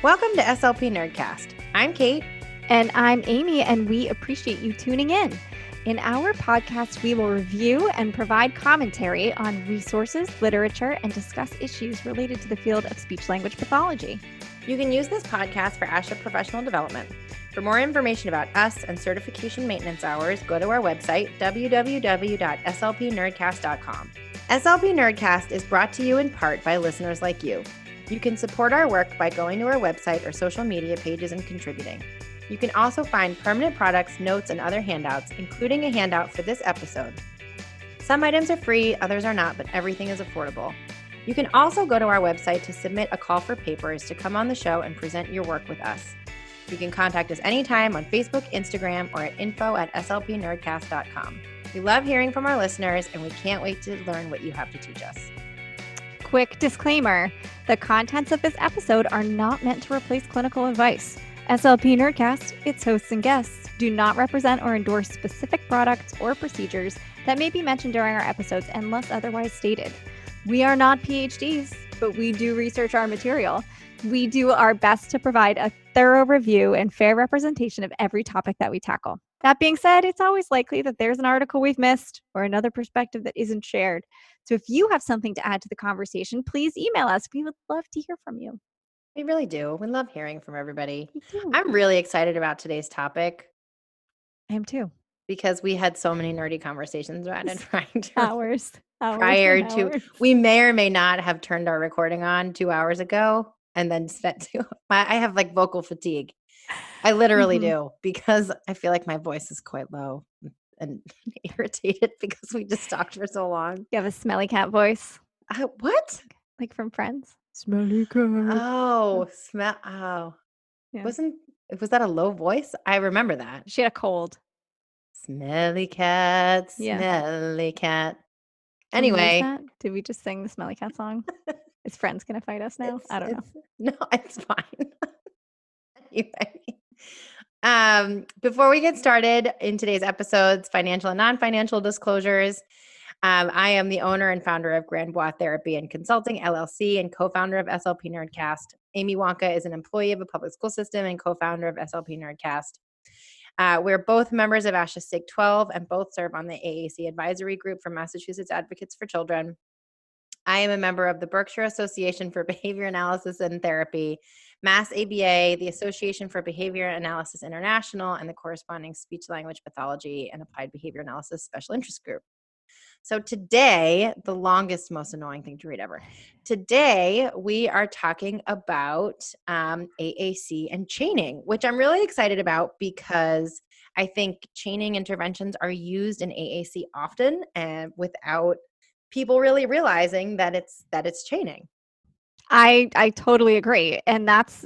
Welcome to SLP Nerdcast. I'm Kate. And I'm Amy, and we appreciate you tuning in. In our podcast, we will review and provide commentary on resources, literature, and discuss issues related to the field of speech-language pathology. You can use this podcast for ASHA professional development. For more information about us and certification maintenance hours, go to our website, www.slpnerdcast.com. SLP Nerdcast is brought to you in part by listeners like you. You can support our work by going to our website or social media pages and contributing. You can also find permanent products, notes, and other handouts, including a handout for this episode. Some items are free, others are not, but everything is affordable. You can also go to our website to submit a call for papers to come on the show and present your work with us. You can contact us anytime on Facebook, Instagram, or at info@slpnerdcast.com. We love hearing from our listeners, and we can't wait to learn what you have to teach us. Quick disclaimer, the contents of this episode are not meant to replace clinical advice. SLP Nerdcast, its hosts and guests, do not represent or endorse specific products or procedures that may be mentioned during our episodes unless otherwise stated. We are not PhDs, but we do research our material. We do our best to provide a thorough review and fair representation of every topic that we tackle. That being said, it's always likely that there's an article we've missed or another perspective that isn't shared. So if you have something to add to the conversation, please email us. We would love to hear from you. We really do. We love hearing from everybody. We do. I'm really excited about today's topic I am too. because we had so many nerdy conversations about it Hours prior and to. hours. We may or may not have turned our recording on 2 hours ago and then spent I have like vocal fatigue. I literally do, because I feel like my voice is quite low and irritated because we just talked for so long. You have a smelly cat voice, What? like from Friends. Smelly cat. Oh, smell. Oh, Yeah. was that a low voice? I remember that. She had a cold. Smelly cat, Yeah. smelly cat. Did we miss Anyway, that? Did we just sing the Smelly Cat song? Is Friends gonna fight us now? I don't know. No, it's fine. Anyway, before we get started in today's episodes, financial and non-financial disclosures. I am the owner and founder of Grand Bois Therapy and Consulting, LLC, and co-founder of SLP Nerdcast. Amy Wonka is an employee of a public school system and co-founder of SLP Nerdcast. We're both members of ASHA SIG 12 and both serve on the AAC advisory group for Massachusetts Advocates for Children. I am a member of the Berkshire Association for Behavior Analysis and Therapy, Mass ABA, the Association for Behavior Analysis International, and the corresponding Speech-Language Pathology and Applied Behavior Analysis Special Interest Group. So today, the longest, most annoying thing to read ever. Today, we are talking about AAC and chaining, which I'm really excited about because I think chaining interventions are used in AAC often and without people really realizing that it's chaining. I totally agree. And that's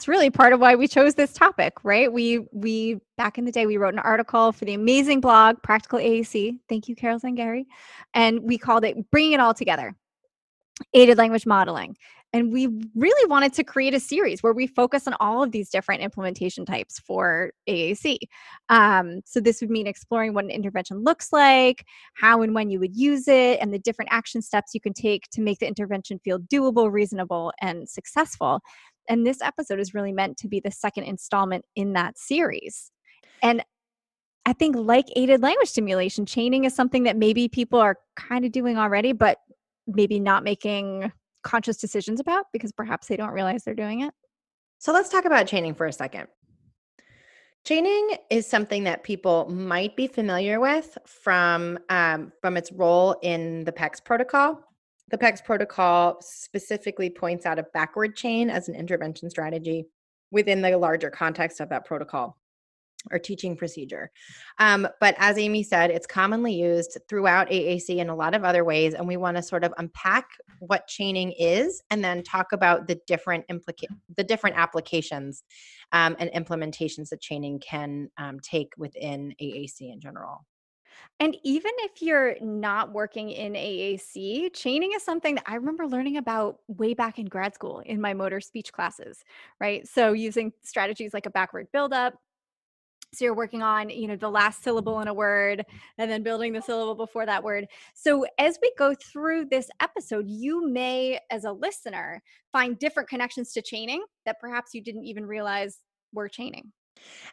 really part of why we chose this topic, right? We back in the day, we wrote an article for the amazing blog, Practical AAC. Thank you, Carol Zangari. And we called it Bringing It All Together, Aided Language Modeling. And we really wanted to create a series where we focus on all of these different implementation types for AAC. So this would mean exploring what an intervention looks like, how and when you would use it, and the different action steps you can take to make the intervention feel doable, reasonable, and successful. And this episode is really meant to be the second installment in that series. And I think, like aided language stimulation, chaining is something that maybe people are kind of doing already, but maybe not making conscious decisions about because perhaps they don't realize they're doing it. So let's talk about chaining for a second. Chaining is something that people might be familiar with from its role in the PECS protocol. The PECS protocol specifically points out a backward chain as an intervention strategy within the larger context of that protocol or teaching procedure. But as Amy said, it's commonly used throughout AAC in a lot of other ways, and we want to sort of unpack what chaining is and then talk about the different applications and implementations that chaining can take within AAC in general. And even if you're not working in AAC, chaining is something that I remember learning about way back in grad school in my motor speech classes, right? So using strategies like a backward buildup, So you're working on, the last syllable in a word and then building the syllable before that word. So as we go through this episode, you may, as a listener, find different connections to chaining that perhaps you didn't even realize were chaining.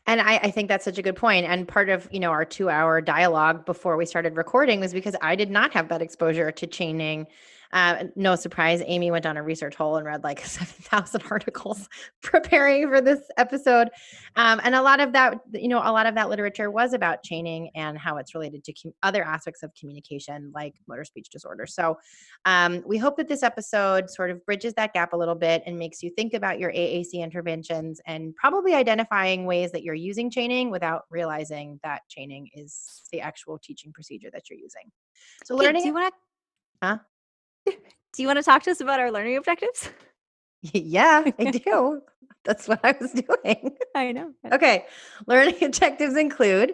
And I think that's such a good point. And part of, our 2-hour dialogue before we started recording was because I did not have that exposure to chaining. No surprise, Amy went down a research hole and read like 7,000 articles preparing for this episode. And a lot of that literature was about chaining and how it's related to other aspects of communication, like motor speech disorder. So we hope that this episode sort of bridges that gap a little bit and makes you think about your AAC interventions and probably identifying ways that you're using chaining without realizing that chaining is the actual teaching procedure that you're using. So learning. Do you want to talk to us about our learning objectives? Yeah, I do. That's what I was doing. I know. Okay. Learning objectives include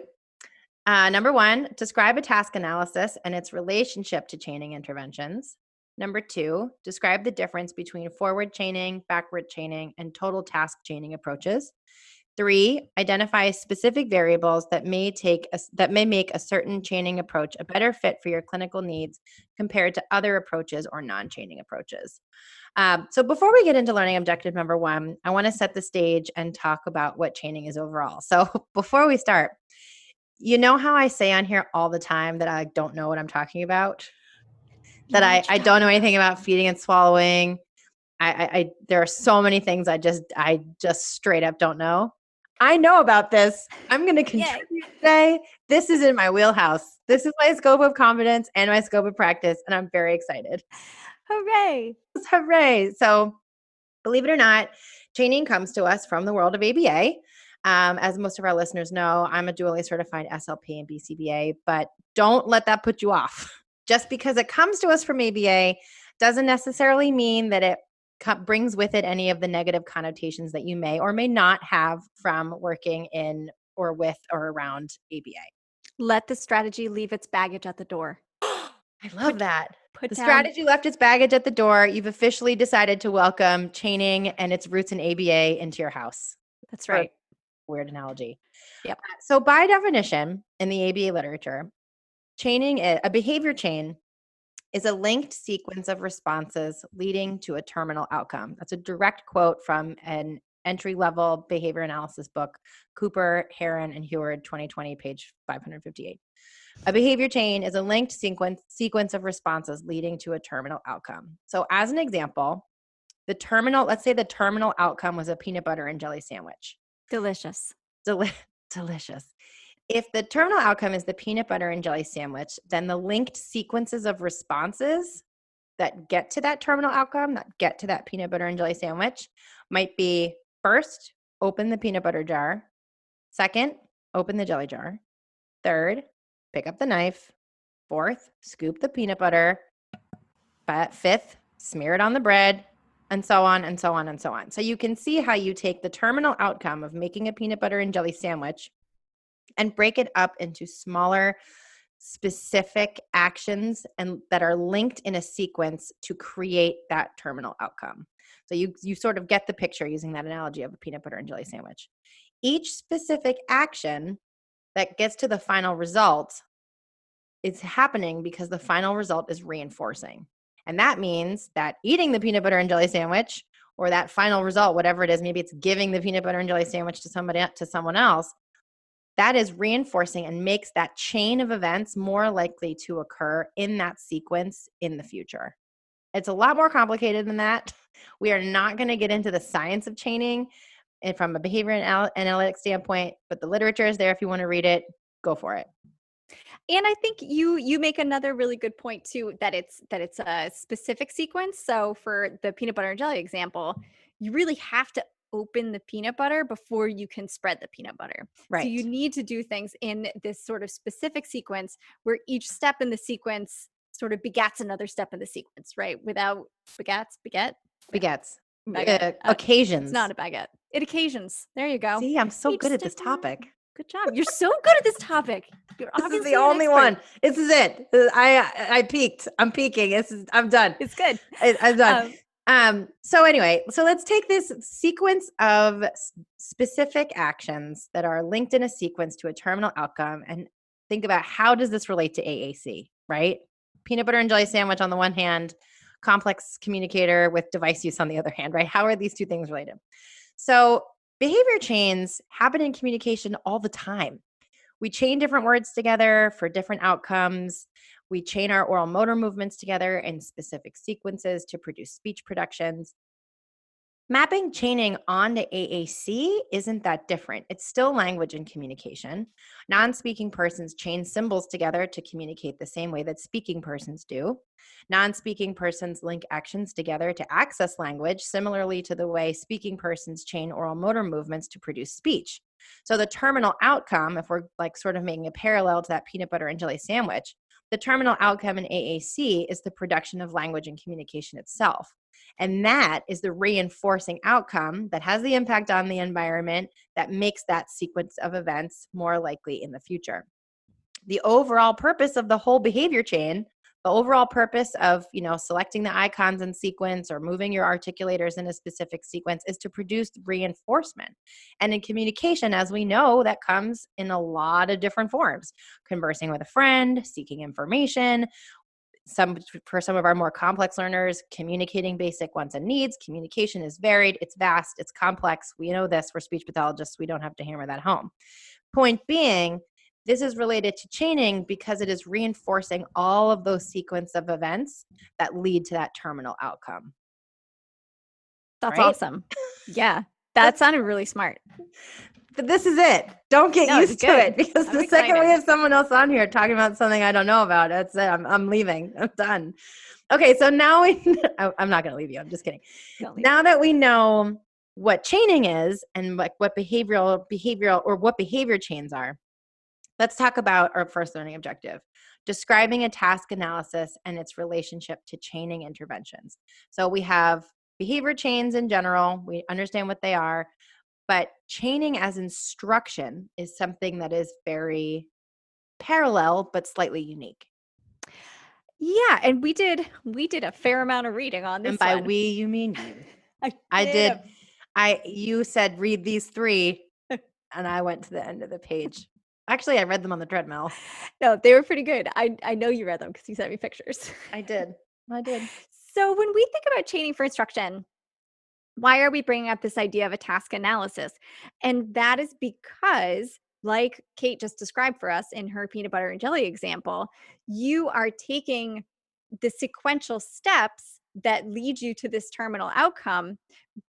number 1, describe a task analysis and its relationship to chaining interventions. Number 2, describe the difference between forward chaining, backward chaining, and total task chaining approaches. 3, identify specific variables that may make a certain chaining approach a better fit for your clinical needs compared to other approaches or non-chaining approaches. So before we get into learning objective number 1, I want to set the stage and talk about what chaining is overall. So before we start, you know how I say on here all the time that I don't know what I'm talking about? That I don't know anything about feeding and swallowing. There are so many things I just straight up don't know. I know about this. I'm going to contribute today. This is in my wheelhouse. This is my scope of competence and my scope of practice, and I'm very excited. Hooray. Hooray. So believe it or not, chaining comes to us from the world of ABA. As most of our listeners know, I'm a dually certified SLP and BCBA, but don't let that put you off. Just because it comes to us from ABA doesn't necessarily mean that it brings with it any of the negative connotations that you may or may not have from working in or with or around ABA. Let the strategy leave its baggage at the door. I love that. The strategy left its baggage at the door. You've officially decided to welcome chaining and its roots in ABA into your house. That's right. Weird analogy. Yep. So by definition, in the ABA literature, a behavior chain is a linked sequence of responses leading to a terminal outcome. That's a direct quote from an entry-level behavior analysis book, Cooper, Heron, and Heward, 2020, page 558. A behavior chain is a linked sequence of responses leading to a terminal outcome. So as an example, let's say the terminal outcome was a peanut butter and jelly sandwich. Delicious. Delicious. If the terminal outcome is the peanut butter and jelly sandwich, then the linked sequences of responses that get to that terminal outcome, that get to that peanut butter and jelly sandwich, might be: first, open the peanut butter jar. Second, open the jelly jar. Third, pick up the knife. Fourth, scoop the peanut butter. Fifth, smear it on the bread, and so on and so on and so on. So you can see how you take the terminal outcome of making a peanut butter and jelly sandwich and break it up into smaller, specific actions and that are linked in a sequence to create that terminal outcome. So you sort of get the picture using that analogy of a peanut butter and jelly sandwich. Each specific action that gets to the final result is happening because the final result is reinforcing. And that means that eating the peanut butter and jelly sandwich, or that final result, whatever it is, maybe it's giving the peanut butter and jelly sandwich to someone else, that is reinforcing and makes that chain of events more likely to occur in that sequence in the future. It's a lot more complicated than that. We are not going to get into the science of chaining and from a behavior analytics standpoint, but the literature is there if you want to read it. Go for it. And I think you make another really good point too, that it's a specific sequence. So for the peanut butter and jelly example, you really have to open the peanut butter before you can spread the peanut butter. Right. So you need to do things in this sort of specific sequence where each step in the sequence sort of begats another step in the sequence, right? Without begets. Occasions. It's not a baguette. It occasions. There you go. See, I'm so good at this topic. Good job. You're so good at this topic. You're this obviously is the only one. This is it. I peaked. I'm peaking. I'm done. It's good. I'm done. So anyway, so let's take this sequence of specific actions that are linked in a sequence to a terminal outcome and think about how does this relate to AAC, right? Peanut butter and jelly sandwich on the one hand, complex communicator with device use on the other hand, right? How are these two things related? So behavior chains happen in communication all the time. We chain different words together for different outcomes. We chain our oral motor movements together in specific sequences to produce speech productions. Mapping chaining onto AAC isn't that different. It's still language and communication. Non-speaking persons chain symbols together to communicate the same way that speaking persons do. Non-speaking persons link actions together to access language, similarly to the way speaking persons chain oral motor movements to produce speech. So the terminal outcome, if we're like sort of making a parallel to that peanut butter and jelly sandwich, the terminal outcome in AAC is the production of language and communication itself. And that is the reinforcing outcome that has the impact on the environment that makes that sequence of events more likely in the future. The overall purpose of the whole behavior chain, the overall purpose of, selecting the icons in sequence or moving your articulators in a specific sequence is to produce reinforcement. And in communication, as we know, that comes in a lot of different forms. Conversing with a friend, seeking information, for some of our more complex learners, communicating basic wants and needs. Communication is varied, it's vast, it's complex. We know this, we're speech pathologists, we don't have to hammer that home. Point being, this is related to chaining because it is reinforcing all of those sequence of events that lead to that terminal outcome. That's right? awesome. Yeah, that sounded really smart. But this is it. Don't get used to it, because the second we have someone else on here talking about something I don't know about, that's it. I'm leaving. I'm done. Okay, so now I'm not going to leave you. I'm just kidding. Now that we know what chaining is and what behavioral or what behavior chains are, let's talk about our first learning objective, describing a task analysis and its relationship to chaining interventions. So we have behavior chains in general. We understand what they are. But chaining as instruction is something that is very parallel, but slightly unique. Yeah, and we did a fair amount of reading on this. And by we, you mean you. You said read these 3, and I went to the end of the page. Actually, I read them on the treadmill. No, they were pretty good. I know you read them because you sent me pictures. I did. So when we think about chaining for instruction, why are we bringing up this idea of a task analysis? And that is because, like Kate just described for us in her peanut butter and jelly example, you are taking the sequential steps that lead you to this terminal outcome,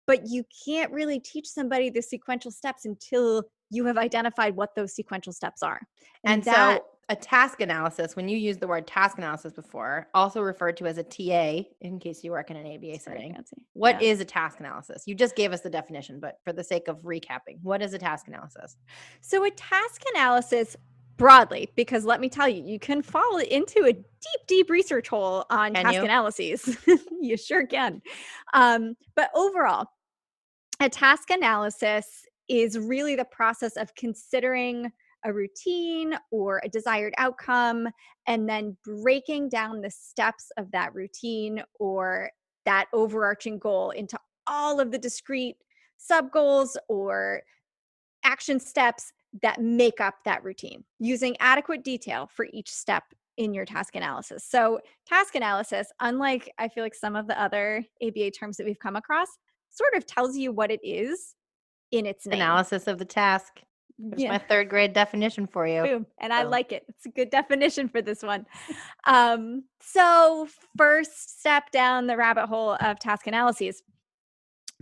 but you can't really teach somebody the sequential steps until you have identified what those sequential steps are. And so a task analysis, when you use the word task analysis before, also referred to as a TA, in case you work in an ABA setting. What is a task analysis? You just gave us the definition, but for the sake of recapping, what is a task analysis? So a task analysis, broadly, because let me tell you, you can fall into a deep research hole on task analyses. You sure can. But overall, a task analysis is really the process of considering a routine or a desired outcome, and then breaking down the steps of that routine or that overarching goal into all of the discrete sub-goals or action steps that make up that routine, using adequate detail for each step in your task analysis. So task analysis, unlike I feel like some of the other ABA terms that we've come across, sort of tells you what it is in its name. Analysis of the task. There's my 3rd grade definition for you. Boom. And I like it. It's a good definition for this one. So first step down the rabbit hole of task analyses.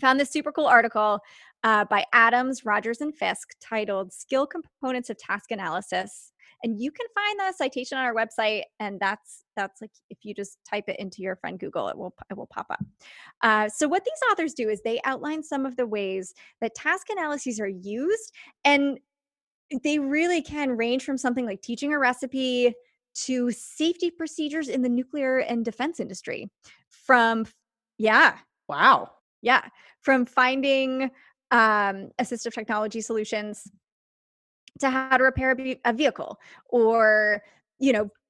Found this super cool article by Adams, Rogers, and Fisk titled Skill Components of Task Analysis. And you can find the citation on our website, and that's like if you just type it into your friend Google, it will pop up. So what these authors do is they outline some of the ways that task analyses are used, and they really can range from something like teaching a recipe to safety procedures in the nuclear and defense industry. From finding assistive technology solutions to how to repair a vehicle, or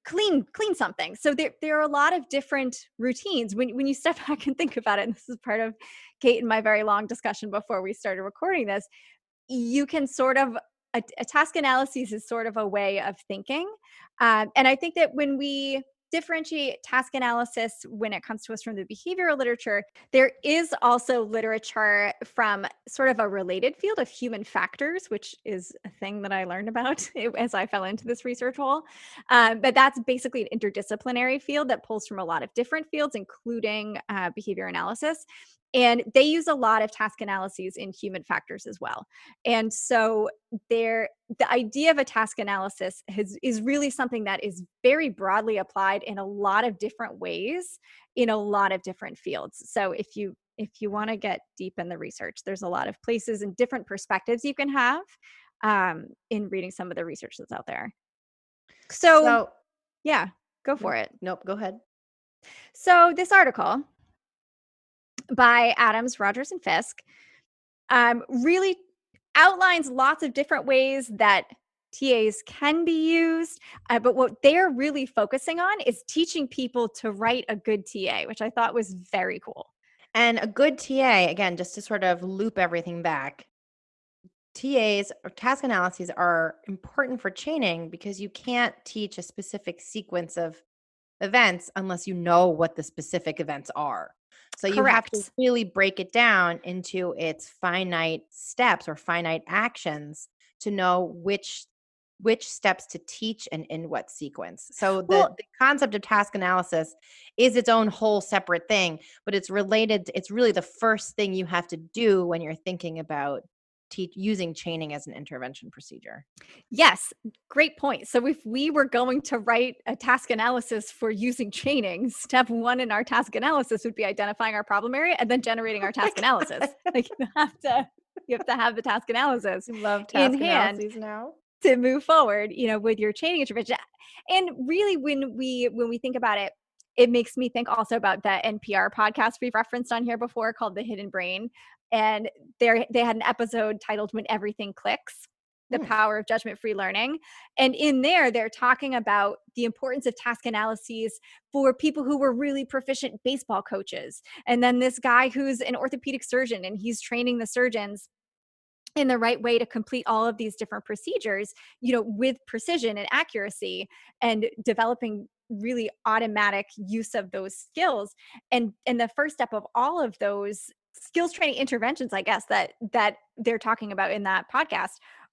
clean something. So there are a lot of different routines when you step back and think about it. And this is part of Kate and my very long discussion before we started recording this. You can sort of a task analysis is sort of a way of thinking, and I think that when we differentiate task analysis when it comes to us from the behavioral literature, there is also literature from sort of a related field of human factors, which is a thing that I learned about as I fell into this research hole. But that's basically an interdisciplinary field that pulls from a lot of different fields, including behavior analysis. And they use a lot of task analyses in human factors as well. And so the idea of a task analysis is really something that is very broadly applied in a lot of different ways in a lot of different fields. So if you want to get deep in the research, there's a lot of places and different perspectives you can have in reading some of the research that's out there. So yeah, go for it. Nope, go ahead. So this article by Adams, Rogers, and Fisk really outlines lots of different ways that TAs can be used. But what they're really focusing on is teaching people to write a good TA, which I thought was very cool. And a good TA, again, just to sort of loop everything back, TAs or task analyses are important for chaining because you can't teach a specific sequence of events unless you know what the specific events are. So you have to really break it down into its finite steps or finite actions to know which steps to teach and in what sequence. So the concept of task analysis is its own whole separate thing, but it's related. It's really the first thing you have to do when you're thinking about using chaining as an intervention procedure. Yes, great point. So if we were going to write a task analysis for using chaining, step one in our task analysis would be identifying our problem area and then generating our task analysis. Like you have to have the task analysis Love task analyses now to move forward, with your chaining intervention. And really, when we think about it, it makes me think also about the NPR podcast we've referenced on here before called The Hidden Brain. And they had an episode titled When Everything Clicks, the power of judgment-free learning. And in there, they're talking about the importance of task analyses for people who were really proficient baseball coaches. And then this guy who's an orthopedic surgeon, and he's training the surgeons in the right way to complete all of these different procedures, with precision and accuracy, and developing really automatic use of those skills. And the first step of all of those skills training interventions, I guess, that they're talking about in that podcast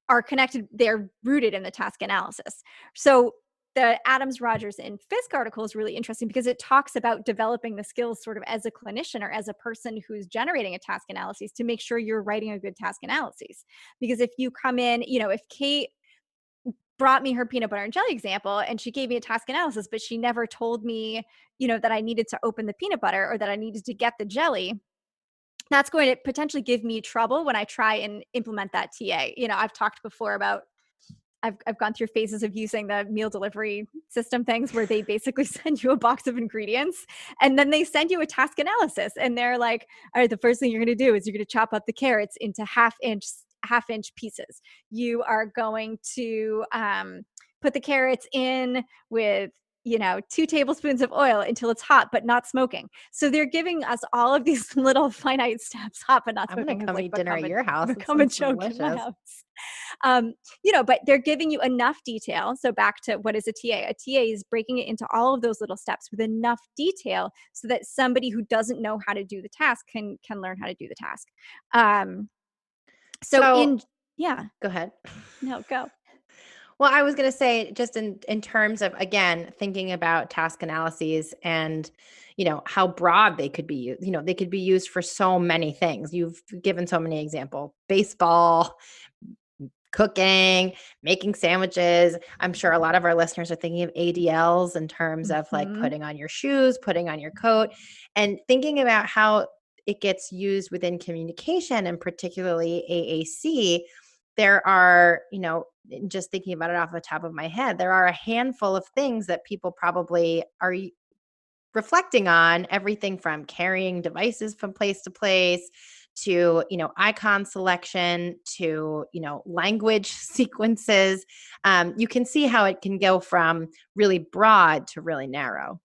are connected. They're rooted in the task analysis. So the Adams, Rogers, and Fisk article is really interesting because it talks about developing the skills sort of as a clinician or as a person who's generating a task analysis to make sure you're writing a good task analysis. Because if you come in, if Kate brought me her peanut butter and jelly example and she gave me a task analysis, but she never told me, that I needed to open the peanut butter or that I needed to get the jelly, that's going to potentially give me trouble when I try and implement that TA. I've talked before about I've gone through phases of using the meal delivery system things where they basically send you a box of ingredients and then they send you a task analysis and they're like, all right, the first thing you're going to do is you're going to chop up the carrots into half inch pieces. You are going to put the carrots in with 2 tablespoons of oil until it's hot, but not smoking. So they're giving us all of these little finite steps, hot, but not smoking. I'm going to come eat dinner at your house. Become a joke in my house. But they're giving you enough detail. So back to what is a TA? A TA is breaking it into all of those little steps with enough detail so that somebody who doesn't know how to do the task can learn how to do the task. Go ahead. No, go. Well, I was going to say just in terms of, again, thinking about task analyses and, how broad they could be used. They could be used for so many things. You've given so many examples: baseball, cooking, making sandwiches. I'm sure a lot of our listeners are thinking of ADLs in terms of like putting on your shoes, putting on your coat, and thinking about how it gets used within communication, and particularly AAC. There are, just thinking about it off the top of my head, there are a handful of things that people probably are reflecting on, everything from carrying devices from place to place to, icon selection, to, language sequences. You can see how it can go from really broad to really narrow.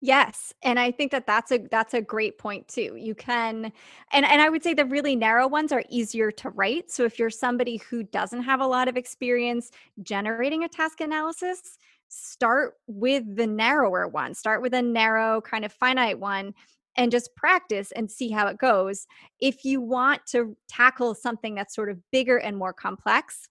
Yes. And I think that that's a great point too. You can, and I would say the really narrow ones are easier to write. So if you're somebody who doesn't have a lot of experience generating a task analysis, start with the narrower one. Start with a narrow kind of finite one and just practice and see how it goes. If you want to tackle something that's sort of bigger and more complex,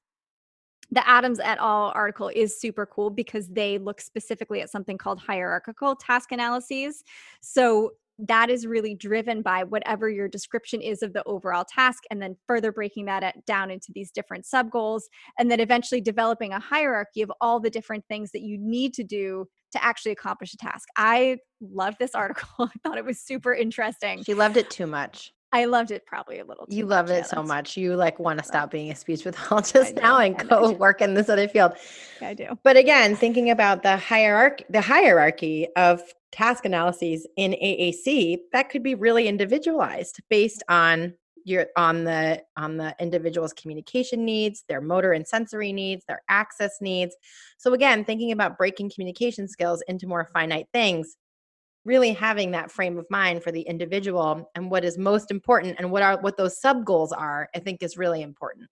the Adams et al. Article is super cool because they look specifically at something called hierarchical task analyses. So that is really driven by whatever your description is of the overall task, and then further breaking that down into these different sub goals, and then eventually developing a hierarchy of all the different things that you need to do to actually accomplish a task. I love this article. I thought it was super interesting. She loved it too much. I loved it probably a little too much. You love it so much. You want to stop being a speech pathologist now and go work in this other field. I do. But again, thinking about the hierarchy of task analyses in AAC, that could be really individualized based on the individual's communication needs, their motor and sensory needs, their access needs. So again, thinking about breaking communication skills into more finite things, really having that frame of mind for the individual and what is most important and what those sub goals are, I think is really important.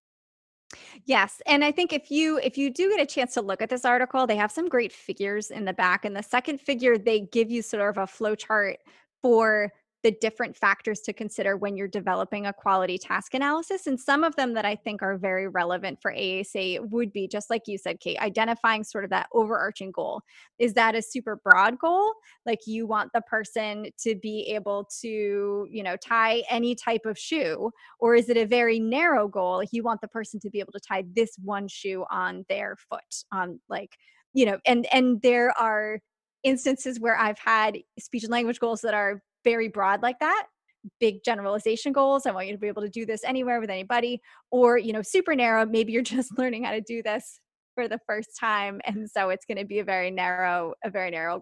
Yes. And I think if you do get a chance to look at this article, they have some great figures in the back. And the second figure, they give you sort of a flow chart for the different factors to consider when you're developing a quality task analysis. And some of them that I think are very relevant for AAC would be, just like you said, Kate, identifying sort of that overarching goal. Is that a super broad goal? Like you want the person to be able to, tie any type of shoe? Or is it a very narrow goal? You want the person to be able to tie this one shoe on their foot, on and there are instances where I've had speech and language goals that are very broad like that, big generalization goals. I want you to be able to do this anywhere with anybody, or, super narrow. Maybe you're just learning how to do this for the first time. And so it's going to be a very narrow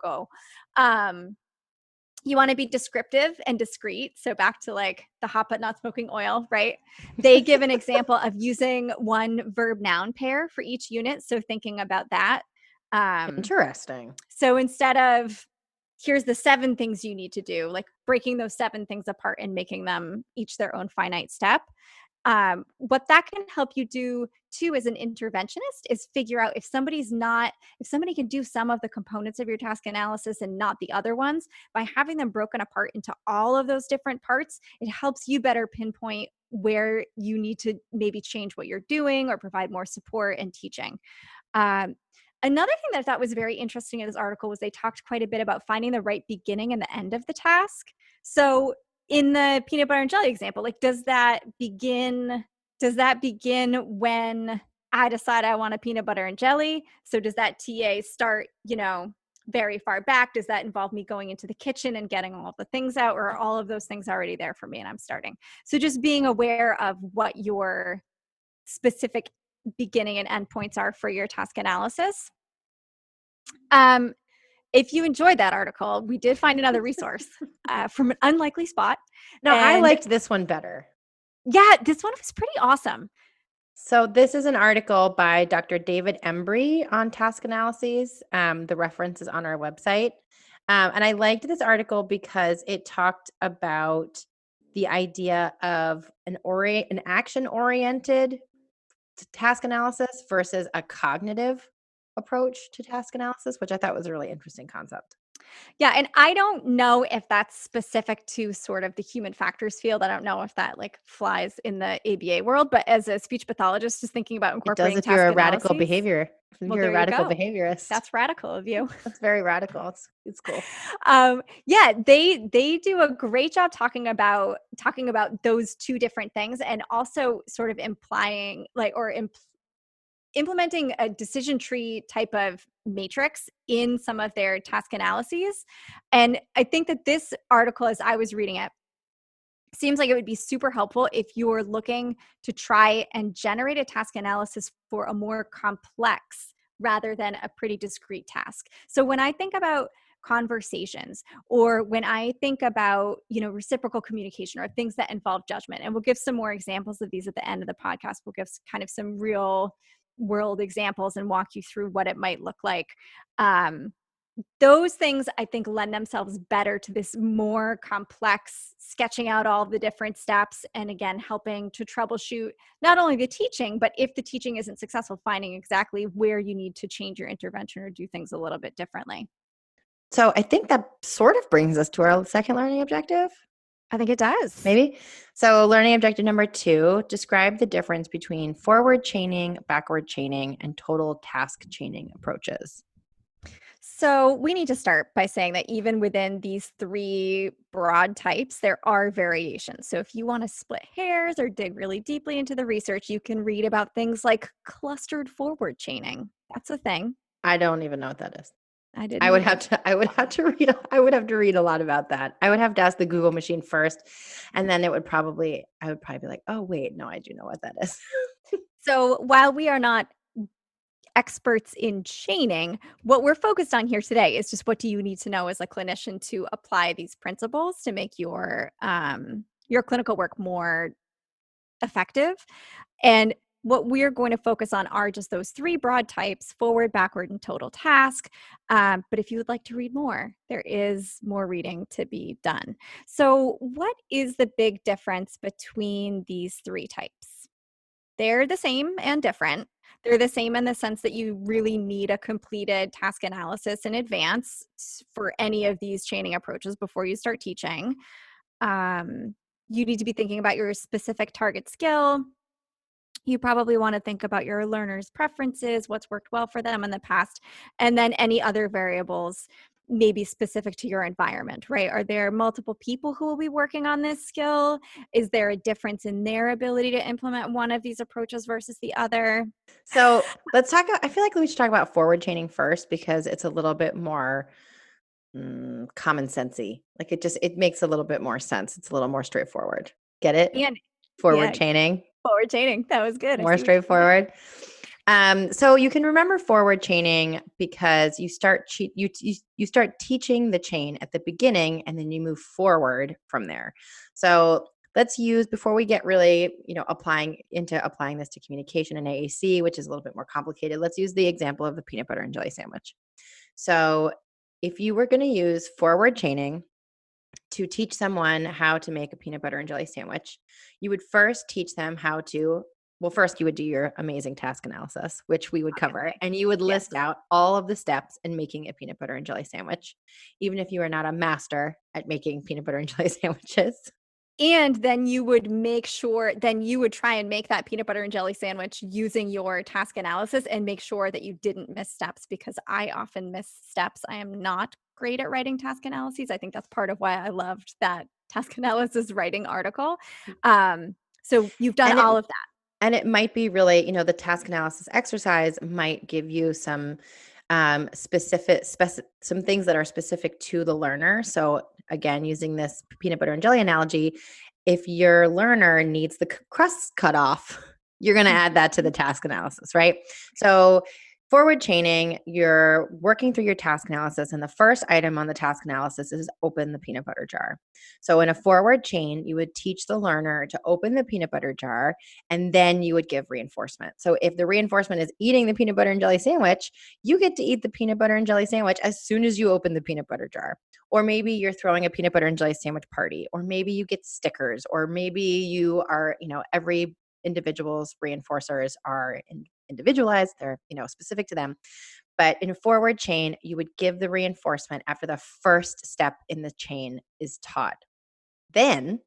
goal. You want to be descriptive and discrete. So back to like the hot but not smoking oil, right? They give an example of using one verb noun pair for each unit. So thinking about that. Interesting. So instead of here's the 7 things you need to do, like breaking those 7 things apart and making them each their own finite step. What that can help you do too as an interventionist is figure out if somebody can do some of the components of your task analysis and not the other ones. By having them broken apart into all of those different parts, it helps you better pinpoint where you need to maybe change what you're doing or provide more support and teaching. Another thing that I thought was very interesting in this article was they talked quite a bit about finding the right beginning and the end of the task. So in the peanut butter and jelly example, like does that begin when I decide I want a peanut butter and jelly? So does that TA start, very far back? Does that involve me going into the kitchen and getting all of the things out, or are all of those things already there for me and I'm starting? So just being aware of what your specific beginning and end points are for your task analysis. If you enjoyed that article, we did find another resource from an unlikely spot. No, I liked this one better. Yeah, this one was pretty awesome. So this is an article by Dr. David Embry on task analyses. The reference is on our website. And I liked this article because it talked about the idea of an action-oriented task analysis versus a cognitive approach to task analysis, which I thought was a really interesting concept. Yeah, and I don't know if that's specific to sort of the human factors field. I don't know if that like flies in the ABA world, but as a speech pathologist, just thinking about incorporating it does if you're a radical analyses, behavior. If you're a radical behaviorist. That's radical of you. That's very radical. It's cool. Yeah, they do a great job talking about those two different things, and also sort of implying implementing a decision tree type of matrix in some of their task analyses. And I think that this article, as I was reading it, seems like it would be super helpful if you're looking to try and generate a task analysis for a more complex rather than a pretty discrete task. So when I think about conversations, or when I think about, reciprocal communication or things that involve judgment. And we'll give some more examples of these at the end of the podcast. We'll give kind of some real world examples and walk you through what it might look like. Those things I think lend themselves better to this more complex sketching out all the different steps, and again, helping to troubleshoot not only the teaching, but if the teaching isn't successful, finding exactly where you need to change your intervention or do things a little bit differently. So I think that sort of brings us to our second learning objective. I think it does. Maybe. So learning objective number 2, describe the difference between forward chaining, backward chaining, and total task chaining approaches. So we need to start by saying that even within these 3 broad types, there are variations. So if you want to split hairs or dig really deeply into the research, you can read about things like clustered forward chaining. That's a thing. I don't even know what that is. I would have to read a lot about that. I would have to ask the Google machine first, and then I would probably be like, oh wait, no, I do know what that is. So while we are not experts in chaining, what we're focused on here today is just what do you need to know as a clinician to apply these principles to make your clinical work more effective. And what we're going to focus on are just those 3 broad types: forward, backward, and total task. But if you would like to read more, there is more reading to be done. So what is the big difference between these 3 types? They're the same and different. They're the same in the sense that you really need a completed task analysis in advance for any of these chaining approaches before you start teaching. You need to be thinking about your specific target skill. You probably want to think about your learners' preferences, what's worked well for them in the past, and then any other variables maybe specific to your environment, right? Are there multiple people who will be working on this skill? Is there a difference in their ability to implement one of these approaches versus the other? So let's talk. I feel like we should talk about forward chaining first, because it's a little bit more common sensey. Like it makes a little bit more sense. It's a little more straightforward. Get it? And Forward chaining. Forward chaining. That was good. More straightforward. So you can remember forward chaining because you start you start teaching the chain at the beginning, and then you move forward from there. So let's use, before we get really, applying this to communication and AAC, which is a little bit more complicated, let's use the example of the peanut butter and jelly sandwich. So if you were going to use forward chaining to teach someone how to make a peanut butter and jelly sandwich, you would first teach them how to, well, first you would do your amazing task analysis, which we would cover, and you would list out all of the steps in making a peanut butter and jelly sandwich, even if you are not a master at making peanut butter and jelly sandwiches. And then you would try and make that peanut butter and jelly sandwich using your task analysis and make sure that you didn't miss steps, because I often miss steps. I am not great at writing task analyses. I think that's part of why I loved that task analysis writing article. So you've done all of that. And it might be really, the task analysis exercise might give you some some things that are specific to the learner. So again, using this peanut butter and jelly analogy, if your learner needs the crust cut off, you're going to add that to the task analysis, right? So forward chaining, you're working through your task analysis, and the first item on the task analysis is open the peanut butter jar. So in a forward chain, you would teach the learner to open the peanut butter jar, and then you would give reinforcement. So if the reinforcement is eating the peanut butter and jelly sandwich, you get to eat the peanut butter and jelly sandwich as soon as you open the peanut butter jar. Or maybe you're throwing a peanut butter and jelly sandwich party, or maybe you get stickers, or maybe you are, every individual's reinforcers are individualized, they're specific to them. But in a forward chain, you would give the reinforcement after the first step in the chain is taught. Then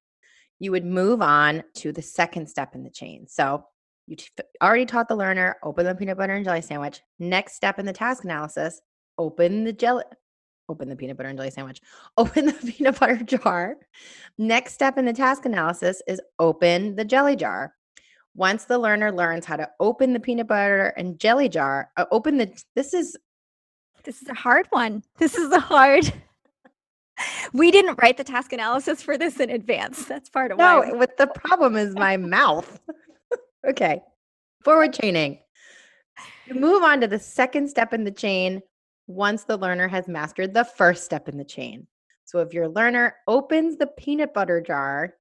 you would move on to the second step in the chain. So you already taught the learner, open the peanut butter and jelly sandwich. Next step in the task analysis, open the peanut butter and jelly sandwich, open the peanut butter jar. Next step in the task analysis is open the jelly jar. Once the learner learns how to open the peanut butter and jelly jar, this is a hard one. We didn't write the task analysis for this in advance. That's part of why. No, but the problem is my mouth. Okay. Forward chaining. You move on to the second step in the chain, once the learner has mastered the first step in the chain. So if your learner opens the peanut butter jar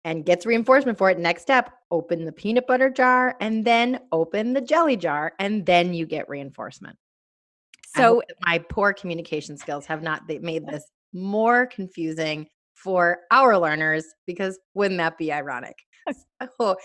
and gets reinforcement for it, next step, open the peanut butter jar and then open the jelly jar, and then you get reinforcement. I hope So that my poor communication skills have not made this more confusing for our learners, because wouldn't that be ironic? So,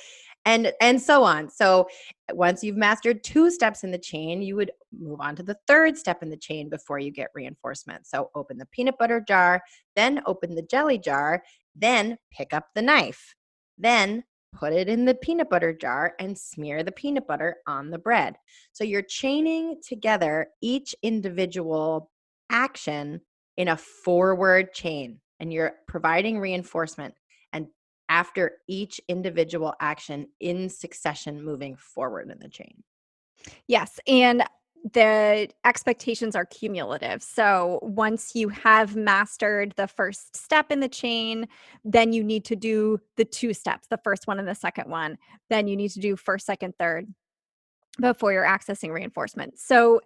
and so on. So once you've mastered 2 steps in the chain, you would move on to the 3rd step in the chain before you get reinforcement. So open the peanut butter jar, then open the jelly jar, then pick up the knife, then put it in the peanut butter jar and smear the peanut butter on the bread. So you're chaining together each individual action in a forward chain, and you're providing reinforcement and after each individual action in succession moving forward in the chain. yes, and the expectations are cumulative. So once you have mastered the first step in the chain, then you need to do the 2 steps, the first one and the second one. Then you need to do first, second, third before you're accessing reinforcement. So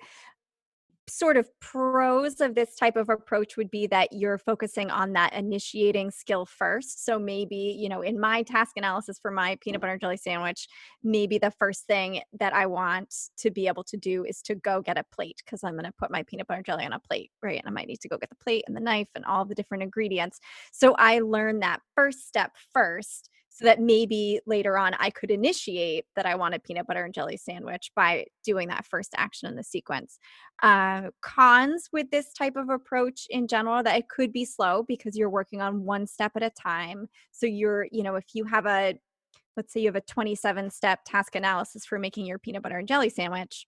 sort of pros of this type of approach would be that you're focusing on that initiating skill first. So maybe, in my task analysis for my peanut butter and jelly sandwich, maybe the first thing that I want to be able to do is to go get a plate, because I'm going to put my peanut butter and jelly on a plate, right? And I might need to go get the plate and the knife and all the different ingredients. So I learn that first step first, so that maybe later on I could initiate that I want a peanut butter and jelly sandwich by doing that first action in the sequence. Cons with this type of approach in general, that it could be slow because you're working on one step at a time. So if you have let's say you have a 27-step task analysis for making your peanut butter and jelly sandwich,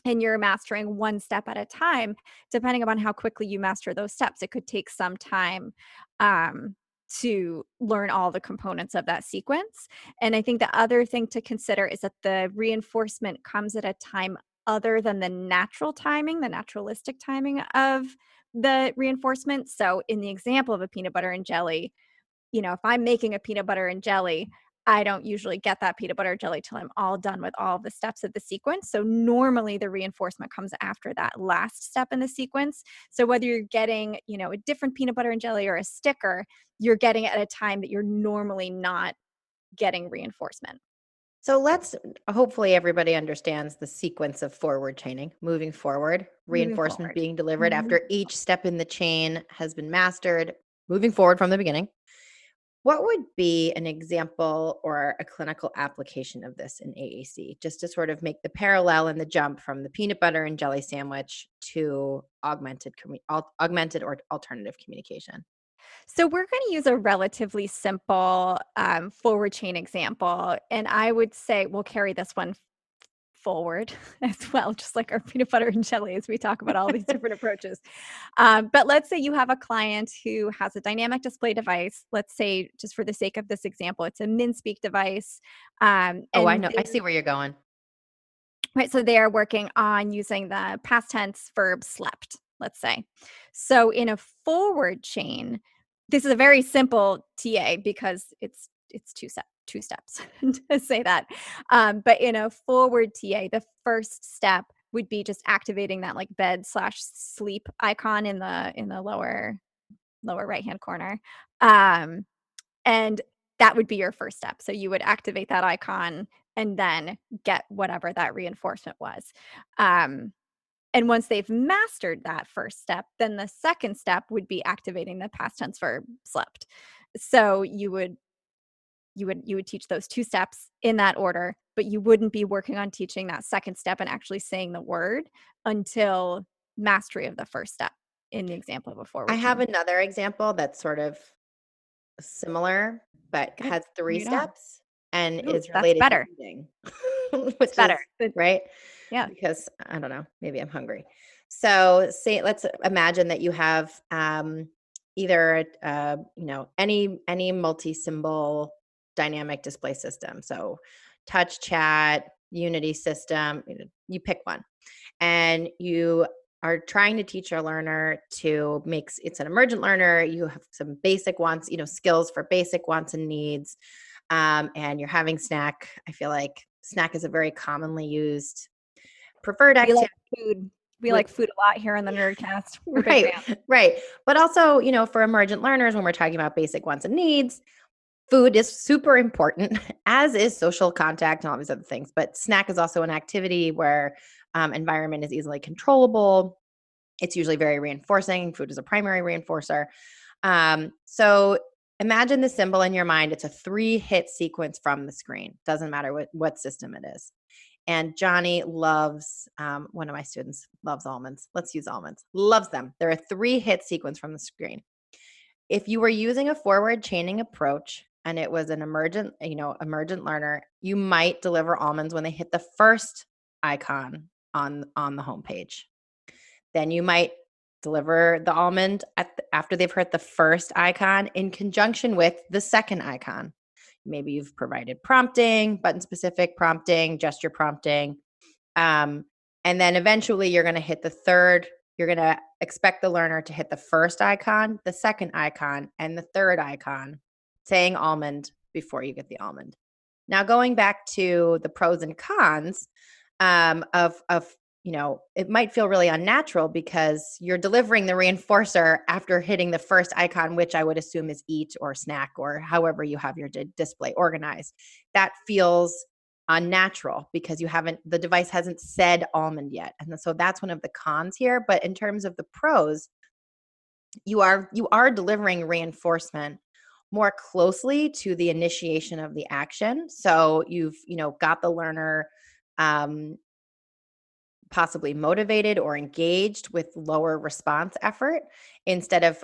and you're mastering one step at a time, depending upon how quickly you master those steps, it could take some time to learn all the components of that sequence. And I think the other thing to consider is that the reinforcement comes at a time other than the natural timing, the naturalistic timing of the reinforcement. So in the example of a peanut butter and jelly, if I'm making a peanut butter and jelly, I don't usually get that peanut butter and jelly till I'm all done with all of the steps of the sequence. So normally the reinforcement comes after that last step in the sequence. So whether you're getting, a different peanut butter and jelly or a sticker, you're getting it at a time that you're normally not getting reinforcement. So hopefully everybody understands the sequence of forward chaining, moving forward, Moving reinforcement forward. being delivered Mhm. after each step in the chain has been mastered, moving forward from the beginning. What would be an example or a clinical application of this in AAC, just to sort of make the parallel and the jump from the peanut butter and jelly sandwich to augmented or alternative communication? So we're going to use a relatively simple forward chain example. And I would say we'll carry this one forward as well, just like our peanut butter and jelly, as we talk about all these different approaches. But let's say you have a client who has a dynamic display device. Let's say, just for the sake of this example, it's a MinSpeak device. Oh, I And know. I see where you're going. right, so they are working on using the past tense verb slept, let's say. So in a forward chain, this is a very simple TA because it's two steps to say that. But in a forward TA, the first step would be just activating that like bed/sleep icon in the lower right hand corner. And that would be your first step. So you would activate that icon and then get whatever that reinforcement was. Um, and once they've mastered that first step, then the second step would be activating the past tense verb slept. So you would teach those 2 steps in that order, but you wouldn't be working on teaching that second step and actually saying the word until mastery of the first step in the example of a I forward have chain. another example that's sort of similar, but Okay, has 3 bring it on. steps and Ooh, is that's related to better. eating, It's which better. is right. Yeah. Because I don't know, maybe I'm hungry. So let's imagine that you have either any multi-symbol dynamic display system. So touch chat, Unity system, you pick one. And you are trying to teach a learner it's an emergent learner. You have some basic wants, skills for basic wants and needs. And you're having snack. I feel like snack is a very commonly used preferred We like activity. food. We like food a lot here on the Nerdcast. We're big Right, fans. right. But also, for emergent learners, when we're talking about basic wants and needs, food is super important, as is social contact and all these other things. But snack is also an activity where environment is easily controllable. It's usually very reinforcing. Food is a primary reinforcer. So imagine the symbol in your mind. It's a 3-hit sequence from the screen. Doesn't matter what system it is. And Johnny loves, one of my students loves almonds. Let's use almonds. Loves them. They're a 3-hit sequence from the screen. If you were using a forward chaining approach and it was an emergent learner, you might deliver almonds when they hit the first icon on the homepage. Then you might deliver the almond after they've hit the first icon in conjunction with the second icon. Maybe you've provided prompting, button-specific prompting, gesture prompting. And then eventually you're going to hit the third. You're going to expect the learner to hit the first icon, the second icon, and the third icon, saying almond before you get the almond. Now, going back to the pros and cons of it might feel really unnatural because you're delivering the reinforcer after hitting the first icon, which I would assume is eat or snack or however you have your display organized. That feels unnatural because the device hasn't said almond yet. And so that's one of the cons here. But in terms of the pros, you are delivering reinforcement more closely to the initiation of the action. So you've, got the learner possibly motivated or engaged with lower response effort instead of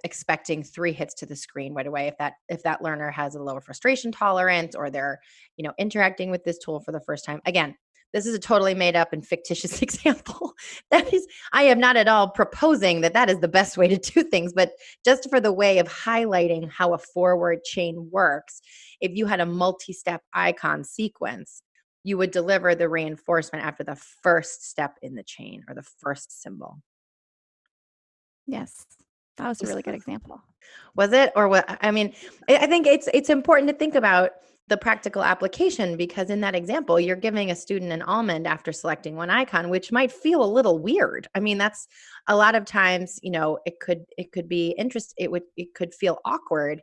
expecting 3 hits to the screen right away. If that learner has a lower frustration tolerance or they're interacting with this tool for the first time. Again, this is a totally made up and fictitious example. I am not at all proposing that is the best way to do things, but just for the way of highlighting how a forward chain works, if you had a multi-step icon sequence, you would deliver the reinforcement after the first step in the chain or the first symbol. Yes, that was a really good example. Was it? Or what? I mean, I think it's important to think about the practical application because in that example, you're giving a student an almond after selecting one icon, which might feel a little weird. I mean, that's a lot of times, it could be it could feel awkward.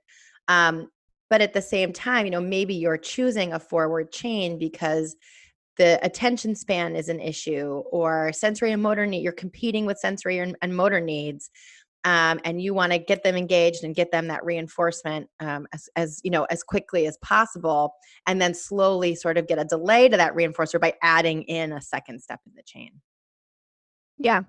But at the same time, maybe you're choosing a forward chain because the attention span is an issue or sensory and motor need. You're competing with sensory and motor needs. And you want to get them engaged and get them that reinforcement as quickly as possible, and then slowly sort of get a delay to that reinforcer by adding in a second step in the chain. Yeah.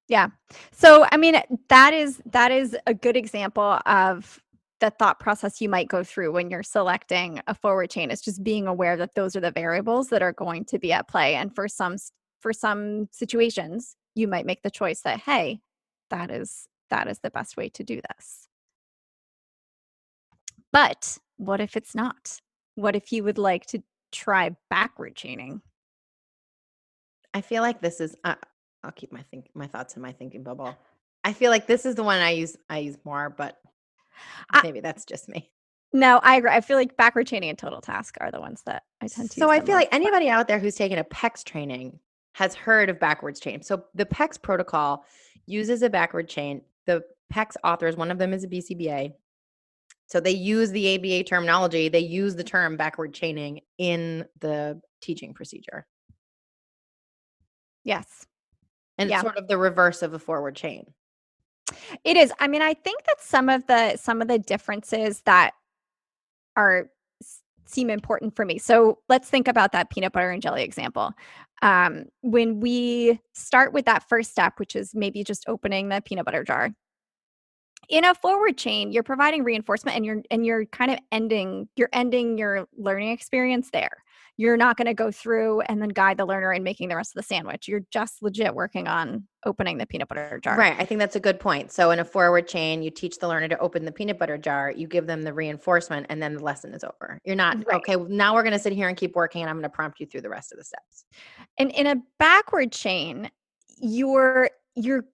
Yeah. So, I mean, that is a good example of the thought process you might go through when you're selecting a forward chain. It's just being aware that those are the variables that are going to be at play. And for some situations, you might make the choice that, hey, that is the best way to do this. But what if it's not? What if you would like to try backward chaining? I feel like this is I'll keep my thoughts in my thinking bubble. I feel like this is the one I use more, but maybe that's just me. No, I agree. I feel like backward chaining and total task are the ones that I tend to use. So I feel like anybody out there who's taken a PECS training has heard of backwards chain. So the PECS protocol uses a backward chain. The PECS authors, one of them is a BCBA. So they use the ABA terminology. They use the term backward chaining in the teaching procedure. Yes. And it's sort of the reverse of a forward chain. It is. I mean, I think that some of the differences that seem important for me. So let's think about that peanut butter and jelly example. When we start with that first step, which is maybe just opening the peanut butter jar, in a forward chain, you're providing reinforcement and you're kind of ending your learning experience there. You're not going to go through and then guide the learner in making the rest of the sandwich. You're just legit working on opening the peanut butter jar. Right. I think that's a good point. So in a forward chain, you teach the learner to open the peanut butter jar, you give them the reinforcement, and then the lesson is over. You're not, okay, now we're going to sit here and keep working and I'm going to prompt you through the rest of the steps. And in a backward chain,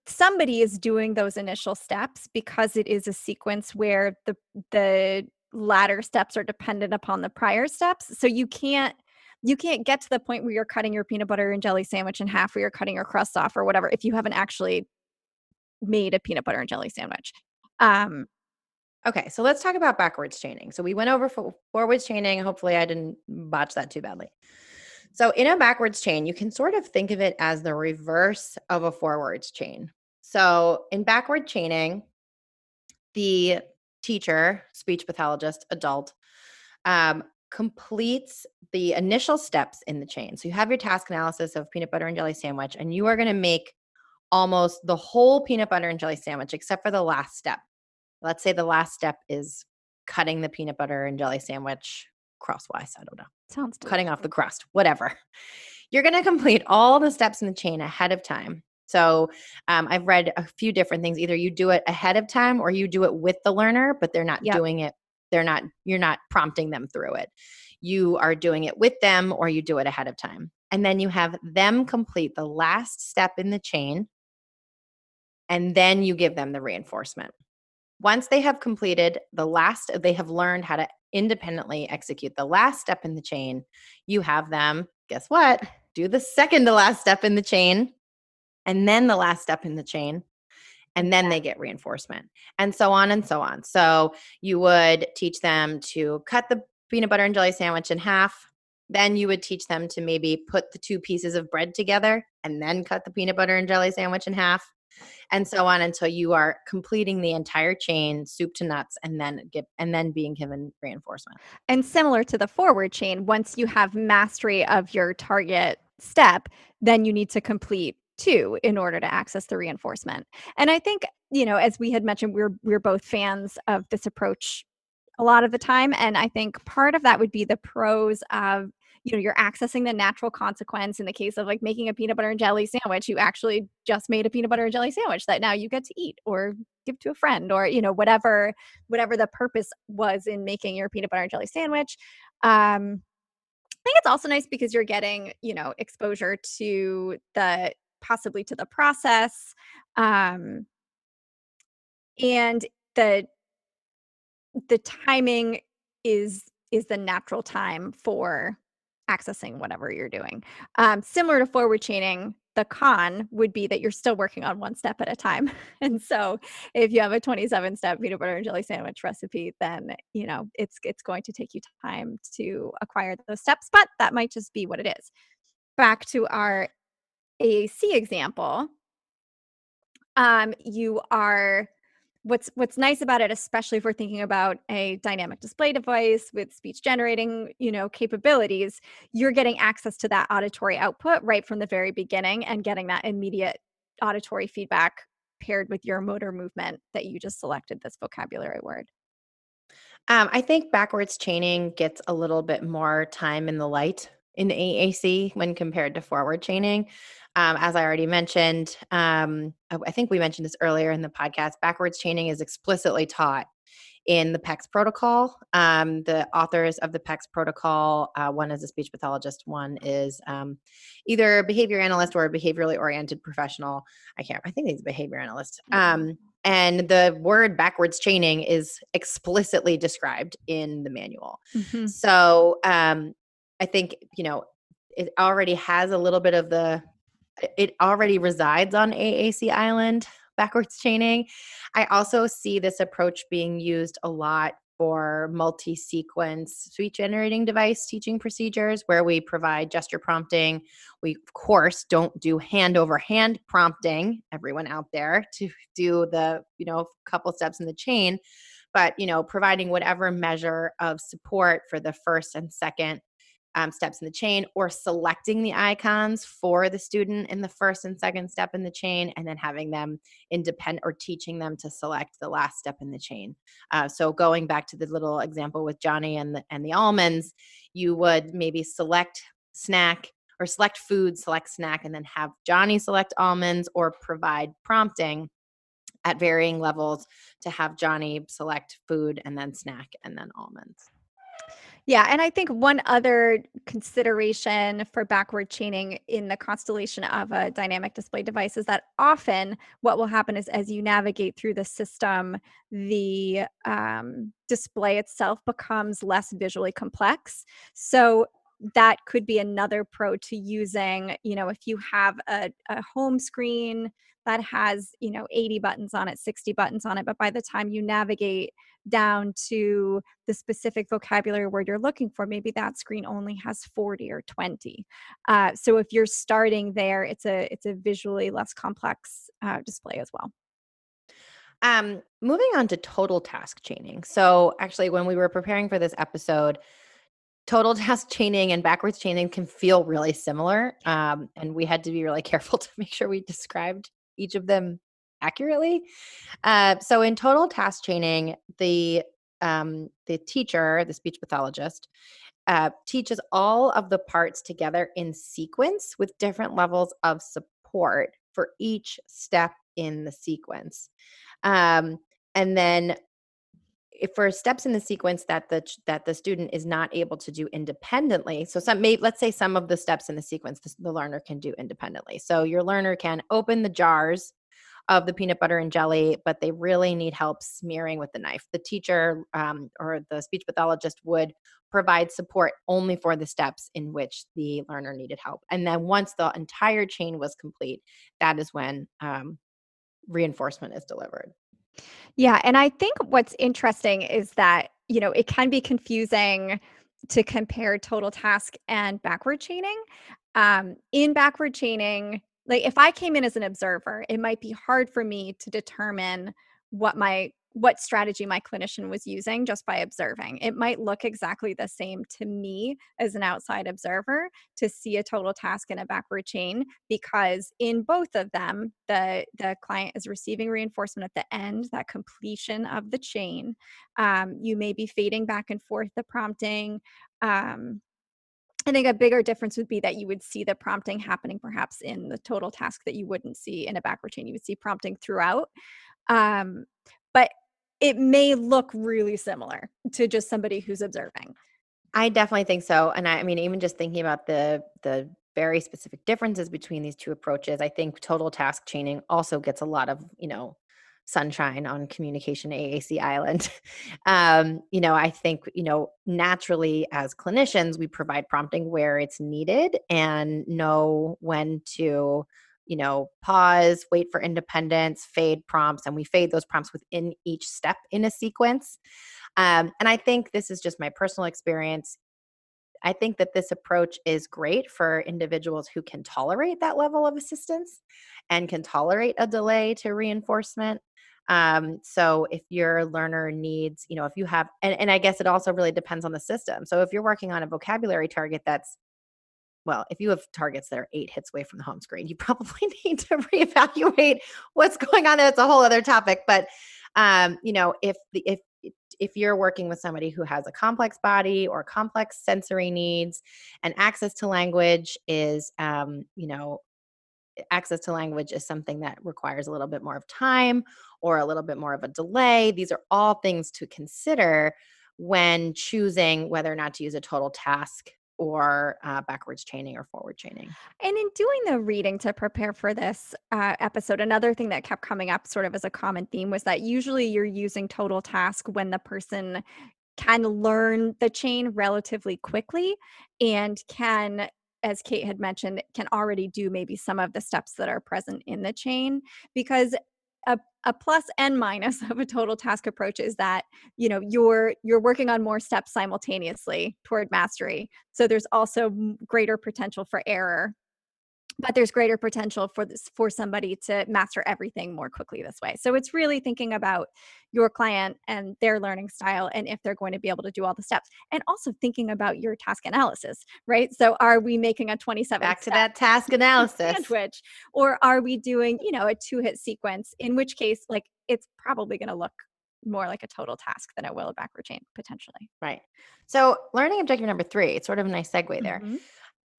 somebody is doing those initial steps because it is a sequence where the latter steps are dependent upon the prior steps. So you can't you can't get to the point where you're cutting your peanut butter and jelly sandwich in half, or you're cutting your crust off or whatever, if you haven't actually made a peanut butter and jelly sandwich. Okay, so let's talk about backwards chaining. So we went over forwards chaining. Hopefully I didn't botch that too badly. So in a backwards chain, you can sort of think of it as the reverse of a forwards chain. So in backward chaining, the teacher, speech pathologist, adult, completes the initial steps in the chain. So you have your task analysis of peanut butter and jelly sandwich, and you are going to make almost the whole peanut butter and jelly sandwich except for the last step. Let's say the last step is cutting the peanut butter and jelly sandwich crosswise. I don't know. Sounds delicious. Cutting off the crust, whatever. You're going to complete all the steps in the chain ahead of time. So I've read a few different things. Either you do it ahead of time or you do it with the learner, but they're not doing it. You're not prompting them through it. You are doing it with them or you do it ahead of time. And then you have them complete the last step in the chain, and then you give them the reinforcement. Once they have completed they have learned how to independently execute the last step in the chain, you have them, guess what? Do the second to last step in the chain, and then the last step in the chain, and then they get reinforcement, and so on and so on. So you would teach them to cut the peanut butter and jelly sandwich in half. Then you would teach them to maybe put the two pieces of bread together and then cut the peanut butter and jelly sandwich in half, and so on until you are completing the entire chain, soup to nuts, and then being given reinforcement. And similar to the forward chain, once you have mastery of your target step, then you need to complete 2 in order to access the reinforcement. And I think, as we had mentioned, we're both fans of this approach a lot of the time. And I think part of that would be the pros of, you're accessing the natural consequence. In the case of like making a peanut butter and jelly sandwich, you actually just made a peanut butter and jelly sandwich that now you get to eat or give to a friend, or whatever the purpose was in making your peanut butter and jelly sandwich. I think it's also nice because you're getting exposure to possibly to the process, and the timing is the natural time for accessing whatever you're doing. Similar to forward chaining, the con would be that you're still working on one step at a time. And so if you have a 27-step peanut butter and jelly sandwich recipe, then it's going to take you time to acquire those steps, but that might just be what it is. Back to our AAC example, you are what's nice about it, especially if we're thinking about a dynamic display device with speech generating, capabilities, you're getting access to that auditory output right from the very beginning and getting that immediate auditory feedback paired with your motor movement that you just selected this vocabulary word. I think backwards chaining gets a little bit more time in the light in AAC when compared to forward chaining. As I already mentioned, I think we mentioned this earlier in the podcast, backwards chaining is explicitly taught in the PECS protocol. The authors of the PECS protocol, one is a speech pathologist, one is either a behavior analyst or a behaviorally oriented professional. I think he's a behavior analyst. And the word backwards chaining is explicitly described in the manual. Mm-hmm. So I think, it already has a little bit of it already resides on AAC Island, backwards chaining. I also see this approach being used a lot for multi-sequence speech generating device teaching procedures where we provide gesture prompting. We, of course, don't do hand over hand prompting, everyone out there, to do the, couple steps in the chain, but, providing whatever measure of support for the first and second steps in the chain, or selecting the icons for the student in the first and second step in the chain, and then having them independent or teaching them to select the last step in the chain. So going back to the little example with Johnny and the almonds, you would maybe select snack or select food, select snack, and then have Johnny select almonds, or provide prompting at varying levels to have Johnny select food and then snack and then almonds. Yeah, and I think one other consideration for backward chaining in the constellation of a dynamic display device is that often what will happen is as you navigate through the system, the display itself becomes less visually complex. So that could be another pro to using, if you have a home screen that has, 80 buttons on it, 60 buttons on it, but by the time you navigate down to the specific vocabulary word you're looking for, maybe that screen only has 40 or 20. So if you're starting there, it's a visually less complex display as well. Moving on to total task chaining. So actually, when we were preparing for this episode, total task chaining and backwards chaining can feel really similar. And we had to be really careful to make sure we described each of them accurately. So in total task chaining, the teacher, the speech pathologist, teaches all of the parts together in sequence with different levels of support for each step in the sequence. And then for steps in the sequence that the student is not able to do independently, so let's say some of the steps in the sequence the learner can do independently. So your learner can open the jars of the peanut butter and jelly, but they really need help smearing with the knife. The teacher or the speech pathologist would provide support only for the steps in which the learner needed help. And then once the entire chain was complete, that is when reinforcement is delivered. Yeah. And I think what's interesting is that, it can be confusing to compare total task and backward chaining. In backward chaining, like if I came in as an observer, it might be hard for me to determine what strategy my clinician was using just by observing. It might look exactly the same to me as an outside observer to see a total task and a backward chain, because in both of them, the client is receiving reinforcement at the end, that completion of the chain. You may be fading back and forth the prompting. I think a bigger difference would be that you would see the prompting happening perhaps in the total task that you wouldn't see in a backward chain. You would see prompting throughout. But it may look really similar to just somebody who's observing. I definitely think so. And I mean, even just thinking about the very specific differences between these two approaches, I think total task chaining also gets a lot of, sunshine on Communication AAC Island. I think, naturally as clinicians, we provide prompting where it's needed and know when to, pause, wait for independence, fade prompts, and we fade those prompts within each step in a sequence. And I think this is just my personal experience. I think that this approach is great for individuals who can tolerate that level of assistance and can tolerate a delay to reinforcement. So if your learner needs, if you have, and I guess it also really depends on the system. So if you're working on a vocabulary target if you have targets that are 8 hits away from the home screen, you probably need to reevaluate what's going on. It's a whole other topic. But, if you're working with somebody who has a complex body or complex sensory needs, and access to language is, something that requires a little bit more of time or a little bit more of a delay. These are all things to consider when choosing whether or not to use a total task or backwards chaining or forward chaining. And in doing the reading to prepare for this episode, another thing that kept coming up sort of as a common theme was that usually you're using total task when the person can learn the chain relatively quickly and can, as Kate had mentioned, can already do maybe some of the steps that are present in the chain. Because a plus and minus of a total task approach is that you're working on more steps simultaneously toward mastery, so there's also greater potential for error, but there's greater potential for somebody to master everything more quickly this way. So it's really thinking about your client and their learning style and if they're going to be able to do all the steps, and also thinking about your task analysis, right? So are we making a 27 Back to that task analysis sandwich, or are we doing, a 2-hit sequence, in which case, like, it's probably going to look more like a total task than it will a backward chain potentially. Right. So learning objective number 3, it's sort of a nice segue there. Mm-hmm.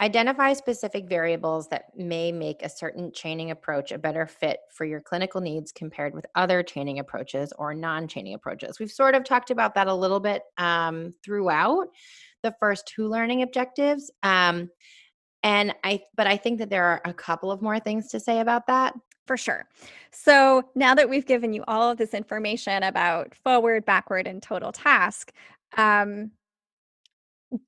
Identify specific variables that may make a certain chaining approach a better fit for your clinical needs compared with other chaining approaches or non-chaining approaches. We've sort of talked about that a little bit throughout the first 2 learning objectives. But I think that there are a couple of more things to say about that. For sure. So now that we've given you all of this information about forward, backward, and total task,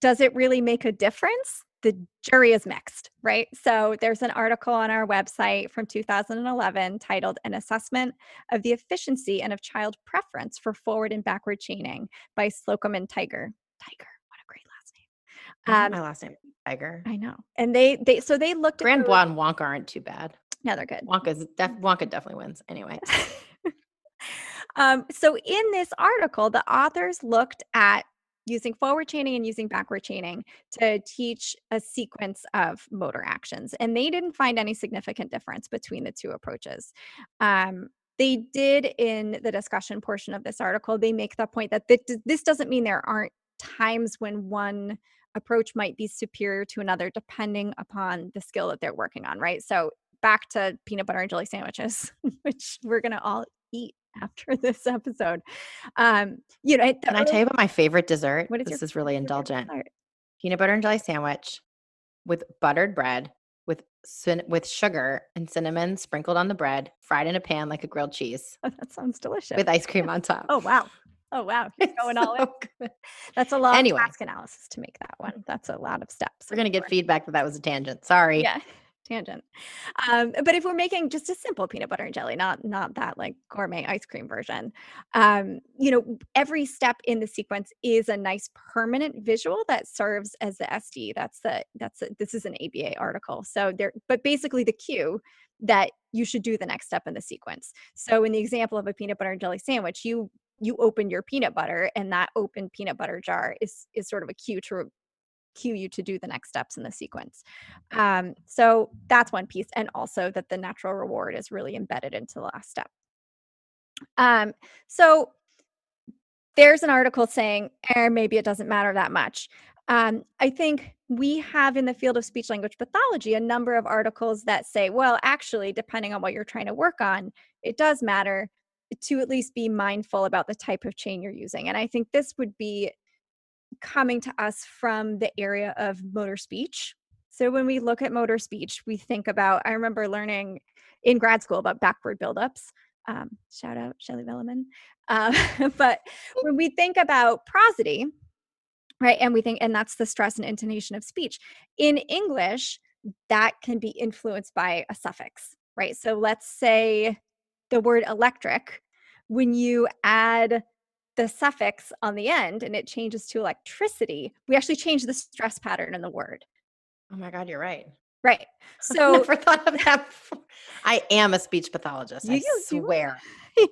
Does it really make a difference? The jury is mixed, right? So there's an article on our website from 2011 titled An Assessment of the Efficiency and of Child Preference for Forward and Backward Chaining by Slocum and Tiger. Tiger, what a great last name. My last name is Tiger. I know. And they looked at Grand Bois and Wonka aren't too bad. No, they're good. Wonka definitely wins. Anyway. So in this article, the authors looked at using forward chaining and using backward chaining to teach a sequence of motor actions. And they didn't find any significant difference between the two approaches. They did, in the discussion portion of this article, they make the point that this doesn't mean there aren't times when one approach might be superior to another, depending upon the skill that they're working on, right? So back to peanut butter and jelly sandwiches, which we're going to all eat after this episode. Can I tell you about my favorite dessert? This is really indulgent. Dessert? Peanut butter and jelly sandwich with buttered bread, with sugar and cinnamon sprinkled on the bread, fried in a pan like a grilled cheese. Oh, that sounds delicious. With ice cream on top. Oh, wow. You're going all in. Good. That's a lot of task analysis to make that one. That's a lot of steps. We're going to get feedback that was a tangent. Sorry. Yeah. Tangent. But if we're making just a simple peanut butter and jelly, not that like gourmet ice cream version, every step in the sequence is a nice permanent visual that serves as the SD. This is an ABA article. So but basically the cue that you should do the next step in the sequence. So in the example of a peanut butter and jelly sandwich, you open your peanut butter, and that open peanut butter jar is sort of a cue you to do the next steps in the sequence. So that's one piece. And also that the natural reward is really embedded into the last step. So there's an article saying, maybe it doesn't matter that much. I think we have in the field of speech language pathology a number of articles that say, well, actually, depending on what you're trying to work on, it does matter to at least be mindful about the type of chain you're using. And I think this would be coming to us from the area of motor speech. So when we look at motor speech, we think about, I remember learning in grad school about backward buildups. Shout out Shelley Velleman. But when we think about prosody, right, and that's the stress and intonation of speech. In English, that can be influenced by a suffix, right? So let's say the word electric, when you add the suffix on the end and it changes to electricity, we actually change the stress pattern in the word. Oh my God, you're right. Right. So I never thought of that before. I am a speech pathologist. I swear.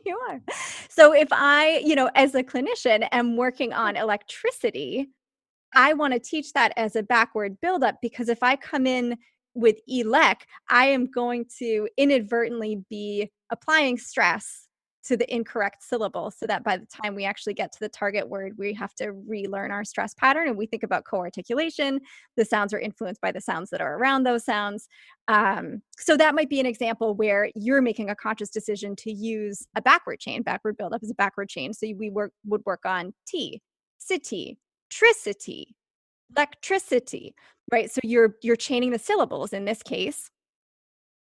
You are. So if I, as a clinician am working on electricity, I want to teach that as a backward buildup, because if I come in with elec, I am going to inadvertently be applying stress to the incorrect syllable, so that by the time we actually get to the target word, we have to relearn our stress pattern. And we think about co-articulation. The sounds are influenced by the sounds that are around those sounds. So that might be an example where you're making a conscious decision to use a backward chain. Backward buildup is a backward chain. So we would work on T, city, tricity, electricity, right? So you're chaining the syllables in this case,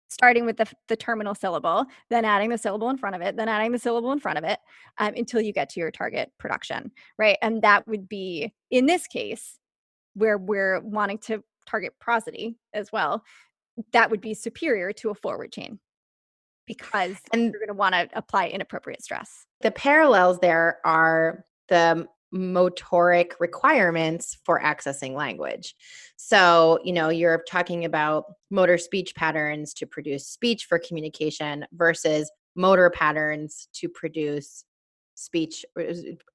starting with the terminal syllable, then adding the syllable in front of it, then adding the syllable in front of it, until you get to your target production, right? And that would be, in this case, where we're wanting to target prosody as well, that would be superior to a forward chain, because you're going to want to apply inappropriate stress. The parallels there are the motoric requirements for accessing language. So, you're talking about motor speech patterns to produce speech for communication versus motor patterns to produce speech,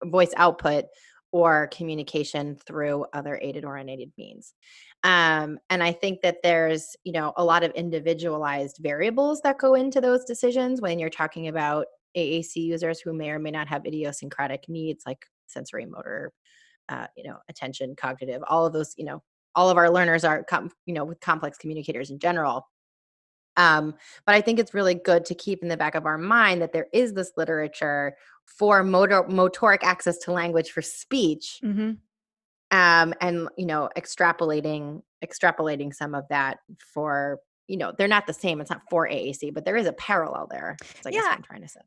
voice output, or communication through other aided or unaided means. And I think that there's, a lot of individualized variables that go into those decisions when you're talking about AAC users who may or may not have idiosyncratic needs like sensory, motor, attention, cognitive, all of those, all of our learners are, with complex communicators in general. But I think it's really good to keep in the back of our mind that there is this literature for motoric access to language for speech. Mm-hmm. And, extrapolating some of that for, they're not the same. It's not for AAC, but there is a parallel there. That's, I guess, what I'm trying to say.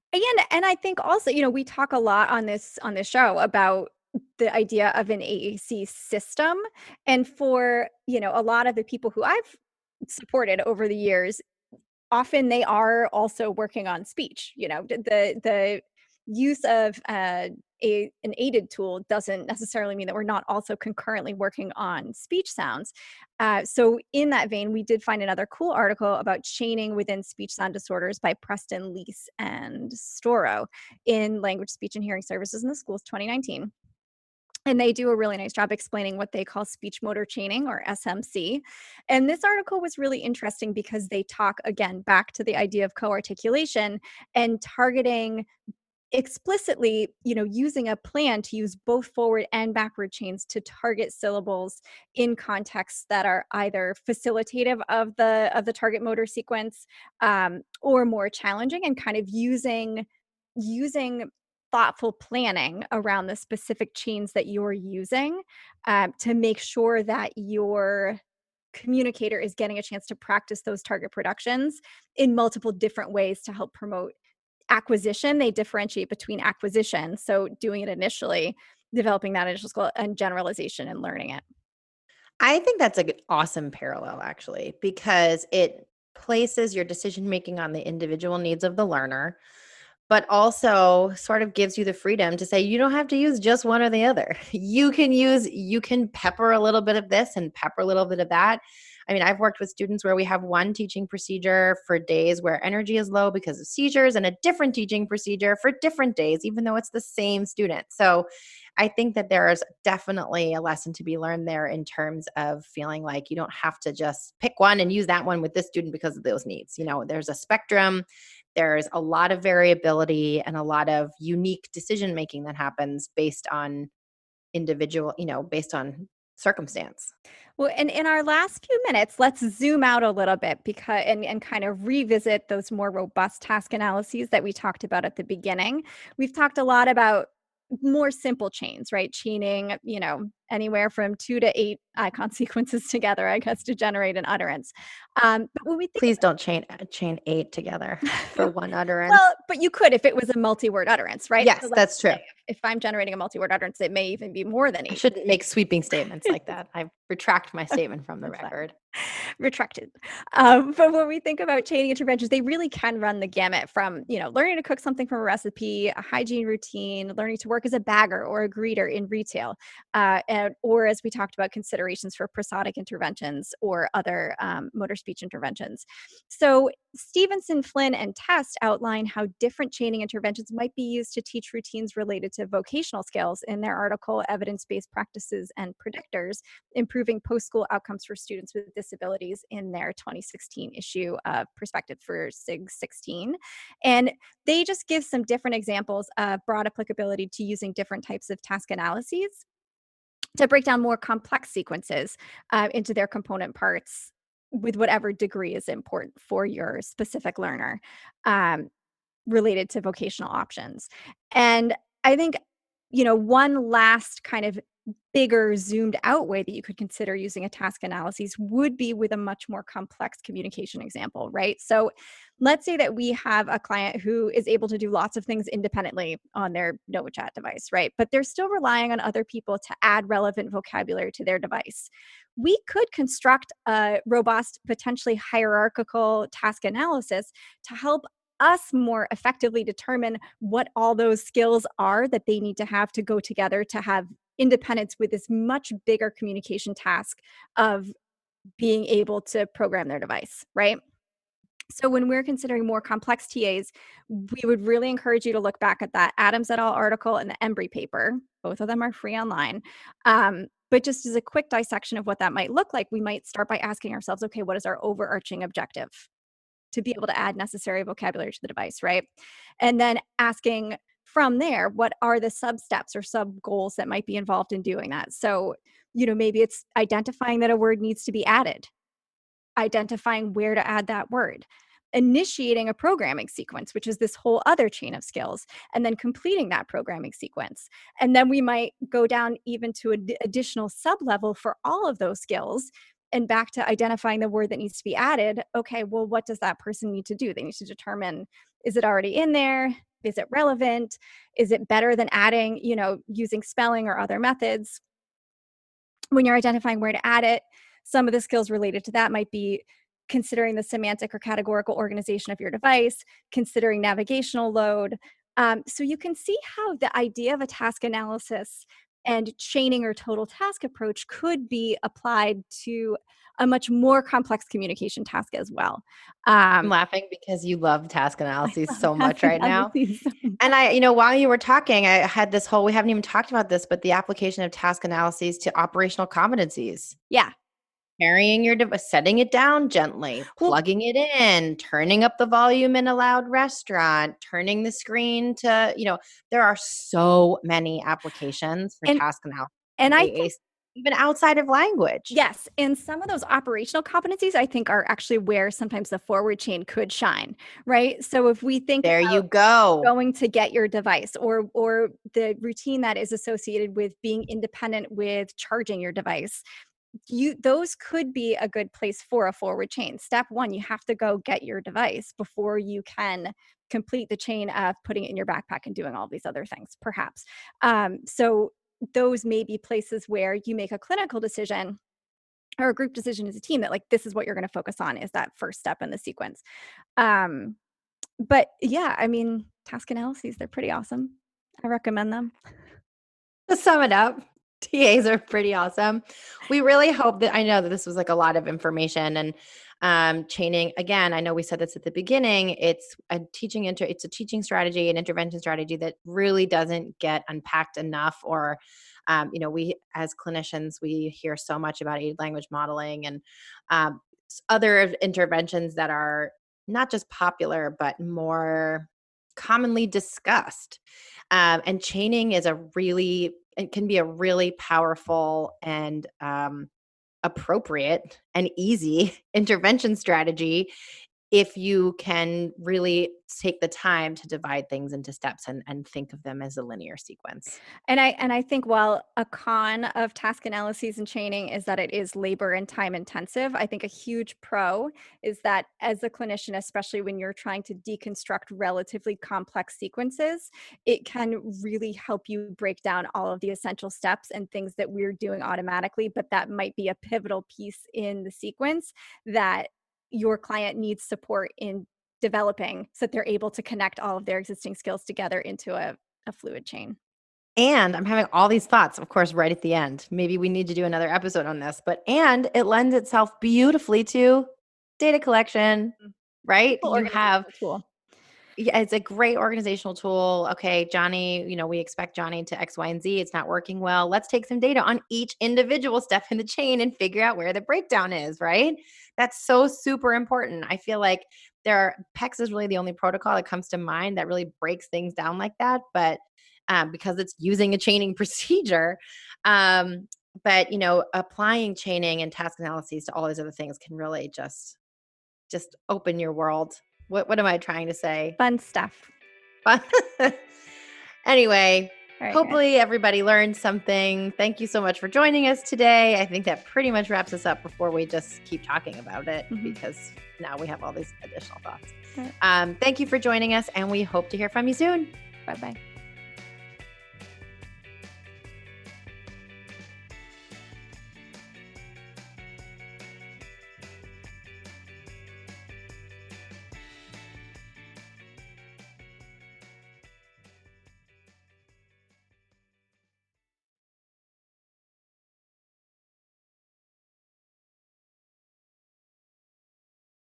And I think also, we talk a lot on this show about the idea of an AAC system. And for, a lot of the people who I've supported over the years, often they are also working on speech. The use of an aided tool doesn't necessarily mean that we're not also concurrently working on speech sounds. So in that vein, we did find another cool article about chaining within speech sound disorders by Preston Leese and Storo in Language, Speech, and Hearing Services in the Schools 2019. And they do a really nice job explaining what they call speech motor chaining, or SMC. And this article was really interesting because they talk, again, back to the idea of co-articulation and targeting explicitly, using a plan to use both forward and backward chains to target syllables in contexts that are either facilitative of the target motor sequence, or more challenging, and kind of using thoughtful planning around the specific chains that you're using, to make sure that your communicator is getting a chance to practice those target productions in multiple different ways to help promote acquisition. They differentiate between acquisition, so doing it initially, developing that initial skill, and generalization and learning it. I think that's an awesome parallel, actually, because it places your decision making on the individual needs of the learner, but also sort of gives you the freedom to say you don't have to use just one or the other. You can pepper a little bit of this and pepper a little bit of that. I mean, I've worked with students where we have one teaching procedure for days where energy is low because of seizures, and a different teaching procedure for different days, even though it's the same student. So I think that there's definitely a lesson to be learned there in terms of feeling like you don't have to just pick one and use that one with this student because of those needs. There's a spectrum. There's a lot of variability and a lot of unique decision making that happens based on individual, based on circumstance. Well, and in our last few minutes, let's zoom out a little bit because and kind of revisit those more robust task analyses that we talked about at the beginning. We've talked a lot about more simple chains, right? Chaining, anywhere from 2 to 8 icon sequences together, I guess, to generate an utterance. But when we think Please don't chain 8 together for one utterance. well, but you could if it was a multi-word utterance, right? Yes, So that's true. if I'm generating a multi-word utterance, it may even be more than I 8. shouldn't make sweeping statements like that. I retract my statement from the That's fine. record. Retracted. But when we think about chaining interventions, they really can run the gamut from, learning to cook something from a recipe, a hygiene routine, learning to work as a bagger or a greeter in retail, or as we talked about, considerations for prosodic interventions or other motor speech interventions. So Stevenson, Flynn, and Test outline how different chaining interventions might be used to teach routines related to vocational skills in their article, Evidence-Based Practices and Predictors, Improving Post-School Outcomes for Students with Disabilities, in their 2016 issue of Perspective for SIG 16. And they just give some different examples of broad applicability to using different types of task analyses to break down more complex sequences into their component parts with whatever degree is important for your specific learner, related to vocational options. And I think, one last kind of bigger zoomed out way that you could consider using a task analysis would be with a much more complex communication example, right? So let's say that we have a client who is able to do lots of things independently on their NovaChat device, right? But they're still relying on other people to add relevant vocabulary to their device. We could construct a robust, potentially hierarchical task analysis to help us more effectively determine what all those skills are that they need to have to go together to have independence with this much bigger communication task of being able to program their device, right? So when we're considering more complex TAs, we would really encourage you to look back at that Adams et al. Article and the Embry paper. Both of them are free online. But just as a quick dissection of what that might look like, we might start by asking ourselves, okay, what is our overarching objective? To be able to add necessary vocabulary to the device, right? And then asking from there, what are the sub steps or sub goals that might be involved in doing that? So, maybe it's identifying that a word needs to be added, identifying where to add that word, initiating a programming sequence, which is this whole other chain of skills, and then completing that programming sequence. And then we might go down even to an additional sub level for all of those skills and back to identifying the word that needs to be added. Okay, well, what does that person need to do? They need to determine, is it already in there? Is it relevant? Is it better than adding, using spelling or other methods? When you're identifying where to add it, some of the skills related to that might be considering the semantic or categorical organization of your device, considering navigational load. So you can see how the idea of a task analysis and chaining or total task approach could be applied to a much more complex communication task as well. I'm laughing because you love task analyses so much right now. So And while you were talking, I had this we haven't even talked about this, but the application of task analyses to operational competencies. Yeah. Carrying your device, setting it down gently, plugging it in, turning up the volume in a loud restaurant, turning the screen to, there are so many applications for task analysis. And I AAC, think even outside of language. yes. And some of those operational competencies, I think, are actually where sometimes the forward chain could shine, right? So if we think There about you go. going to get your device or the routine that is associated with being independent with charging your device, those could be a good place for a forward chain. Step one, you have to go get your device before you can complete the chain of putting it in your backpack and doing all these other things, perhaps. So those may be places where you make a clinical decision or a group decision as a team that, like, this is what you're going to focus on, is that first step in the sequence. But yeah, I mean, task analyses, they're pretty awesome. I recommend them. To sum it up, TAs are pretty awesome. We really hope that, I know that this was like a lot of information and chaining. Again, I know we said this at the beginning, it's a teaching strategy and intervention strategy that really doesn't get unpacked enough, or we as clinicians, we hear so much about aided language modeling and other interventions that are not just popular, but more commonly discussed. And chaining is it can be a really powerful and appropriate and easy intervention strategy if you can really take the time to divide things into steps and think of them as a linear sequence. And I think while a con of task analyses and chaining is that it is labor and time intensive, I think a huge pro is that as a clinician, especially when you're trying to deconstruct relatively complex sequences, it can really help you break down all of the essential steps and things that we're doing automatically, but that might be a pivotal piece in the sequence that your client needs support in developing so that they're able to connect all of their existing skills together into a fluid chain. And I'm having all these thoughts, of course, right at the end. Maybe we need to do another episode on this, and it lends itself beautifully to data collection, right? You have Tool. Yeah, it's a great organizational tool. Okay, Johnny, we expect Johnny to X, Y, and Z. It's not working well. Let's take some data on each individual step in the chain and figure out where the breakdown is, right? That's so super important. I feel like PECS is really the only protocol that comes to mind that really breaks things down like that. But because it's using a chaining procedure, but applying chaining and task analyses to all these other things can really just open your world. What am I trying to say? Fun stuff. Anyway, Right, hopefully everybody learned something. Thank you so much for joining us today. I think that pretty much wraps us up before we just keep talking about it, because now we have all these additional thoughts. Right. Thank you for joining us, and we hope to hear from you soon. Bye-bye.